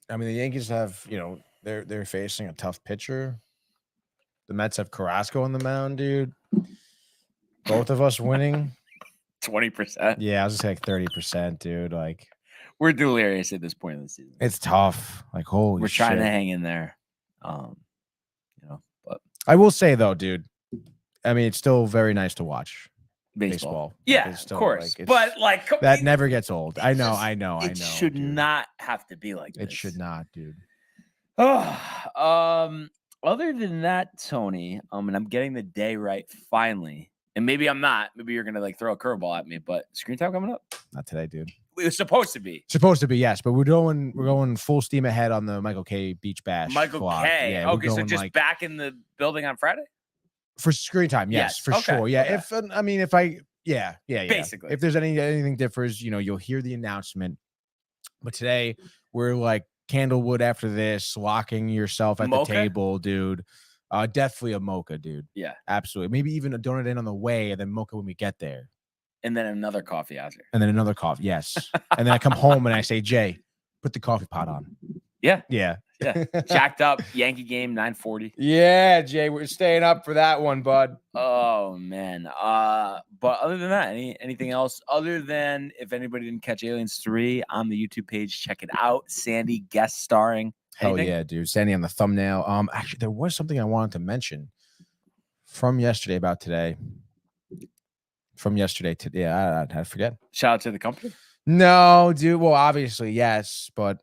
I mean, the Yankees have, you know, they're facing a tough pitcher. The Mets have Carrasco on the mound, dude. Both of us winning 20%. Yeah, I was just like 30%, dude. Like, we're delirious at this point in the season. It's tough. Like, holy we're shit. trying to hang in there. You know, but I will say though, dude, I mean, it's still very nice to watch baseball. Yeah, still, of course. Like, but like that never gets old. I know. It should not have to be like this. It should not, dude. Oh, other than that, Tony, and I'm getting the day right finally. And maybe I'm not. Maybe you're gonna like throw a curveball at me, but screen time coming up. Not today, dude. It was supposed to be. Yes, but we're going full steam ahead on the Michael K. Beach Bash. Michael K. Yeah, okay, so just like, back in the building on Friday for screen time. Yes, for sure. Yeah, okay. Basically, if there's anything differs, you know, you'll hear the announcement. But today we're like Candlewood after this, locking yourself at the table, dude. Definitely a mocha, dude. Yeah, absolutely. Maybe even a donut in on the way, and then mocha when we get there. And then another coffee after. And then another coffee, yes. And then I come home and I say, Jay, put the coffee pot on. Yeah. Yeah. Yeah. Jacked up Yankee game, 9:40. Yeah, Jay, we're staying up for that one, bud. Oh man. But other than that, anything else? Other than if anybody didn't catch Aliens 3 on the YouTube page, check it out. Sandy guest starring. Hell yeah, dude. Sandy on the thumbnail. Actually, there was something I wanted to mention from yesterday about today. From yesterday to I forget. Shout out to the company. No, dude. Well, obviously, yes, but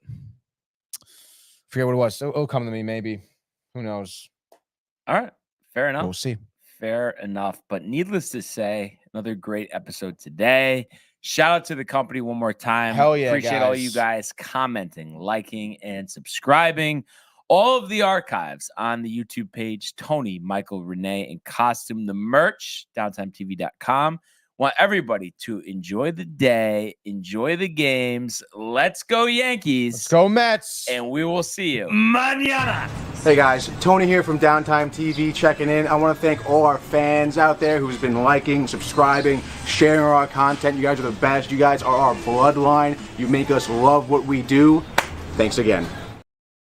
forget what it was. So it'll come to me, maybe. Who knows? All right. Fair enough. We'll see. Fair enough. But needless to say, another great episode today. Shout out to the company one more time. Hell yeah. Appreciate all you guys commenting, liking, and subscribing. All of the archives on the YouTube page, Tony, Michael, Renee, and Costume, the merch, downtimetv.com. Want everybody to enjoy the day, enjoy the games. Let's go Yankees. Let's go Mets. And we will see you mañana. Hey guys, Tony here from Downtime TV checking in. I want to thank all our fans out there who's been liking, subscribing, sharing our content. You guys are the best. You guys are our bloodline. You make us love what we do. Thanks again.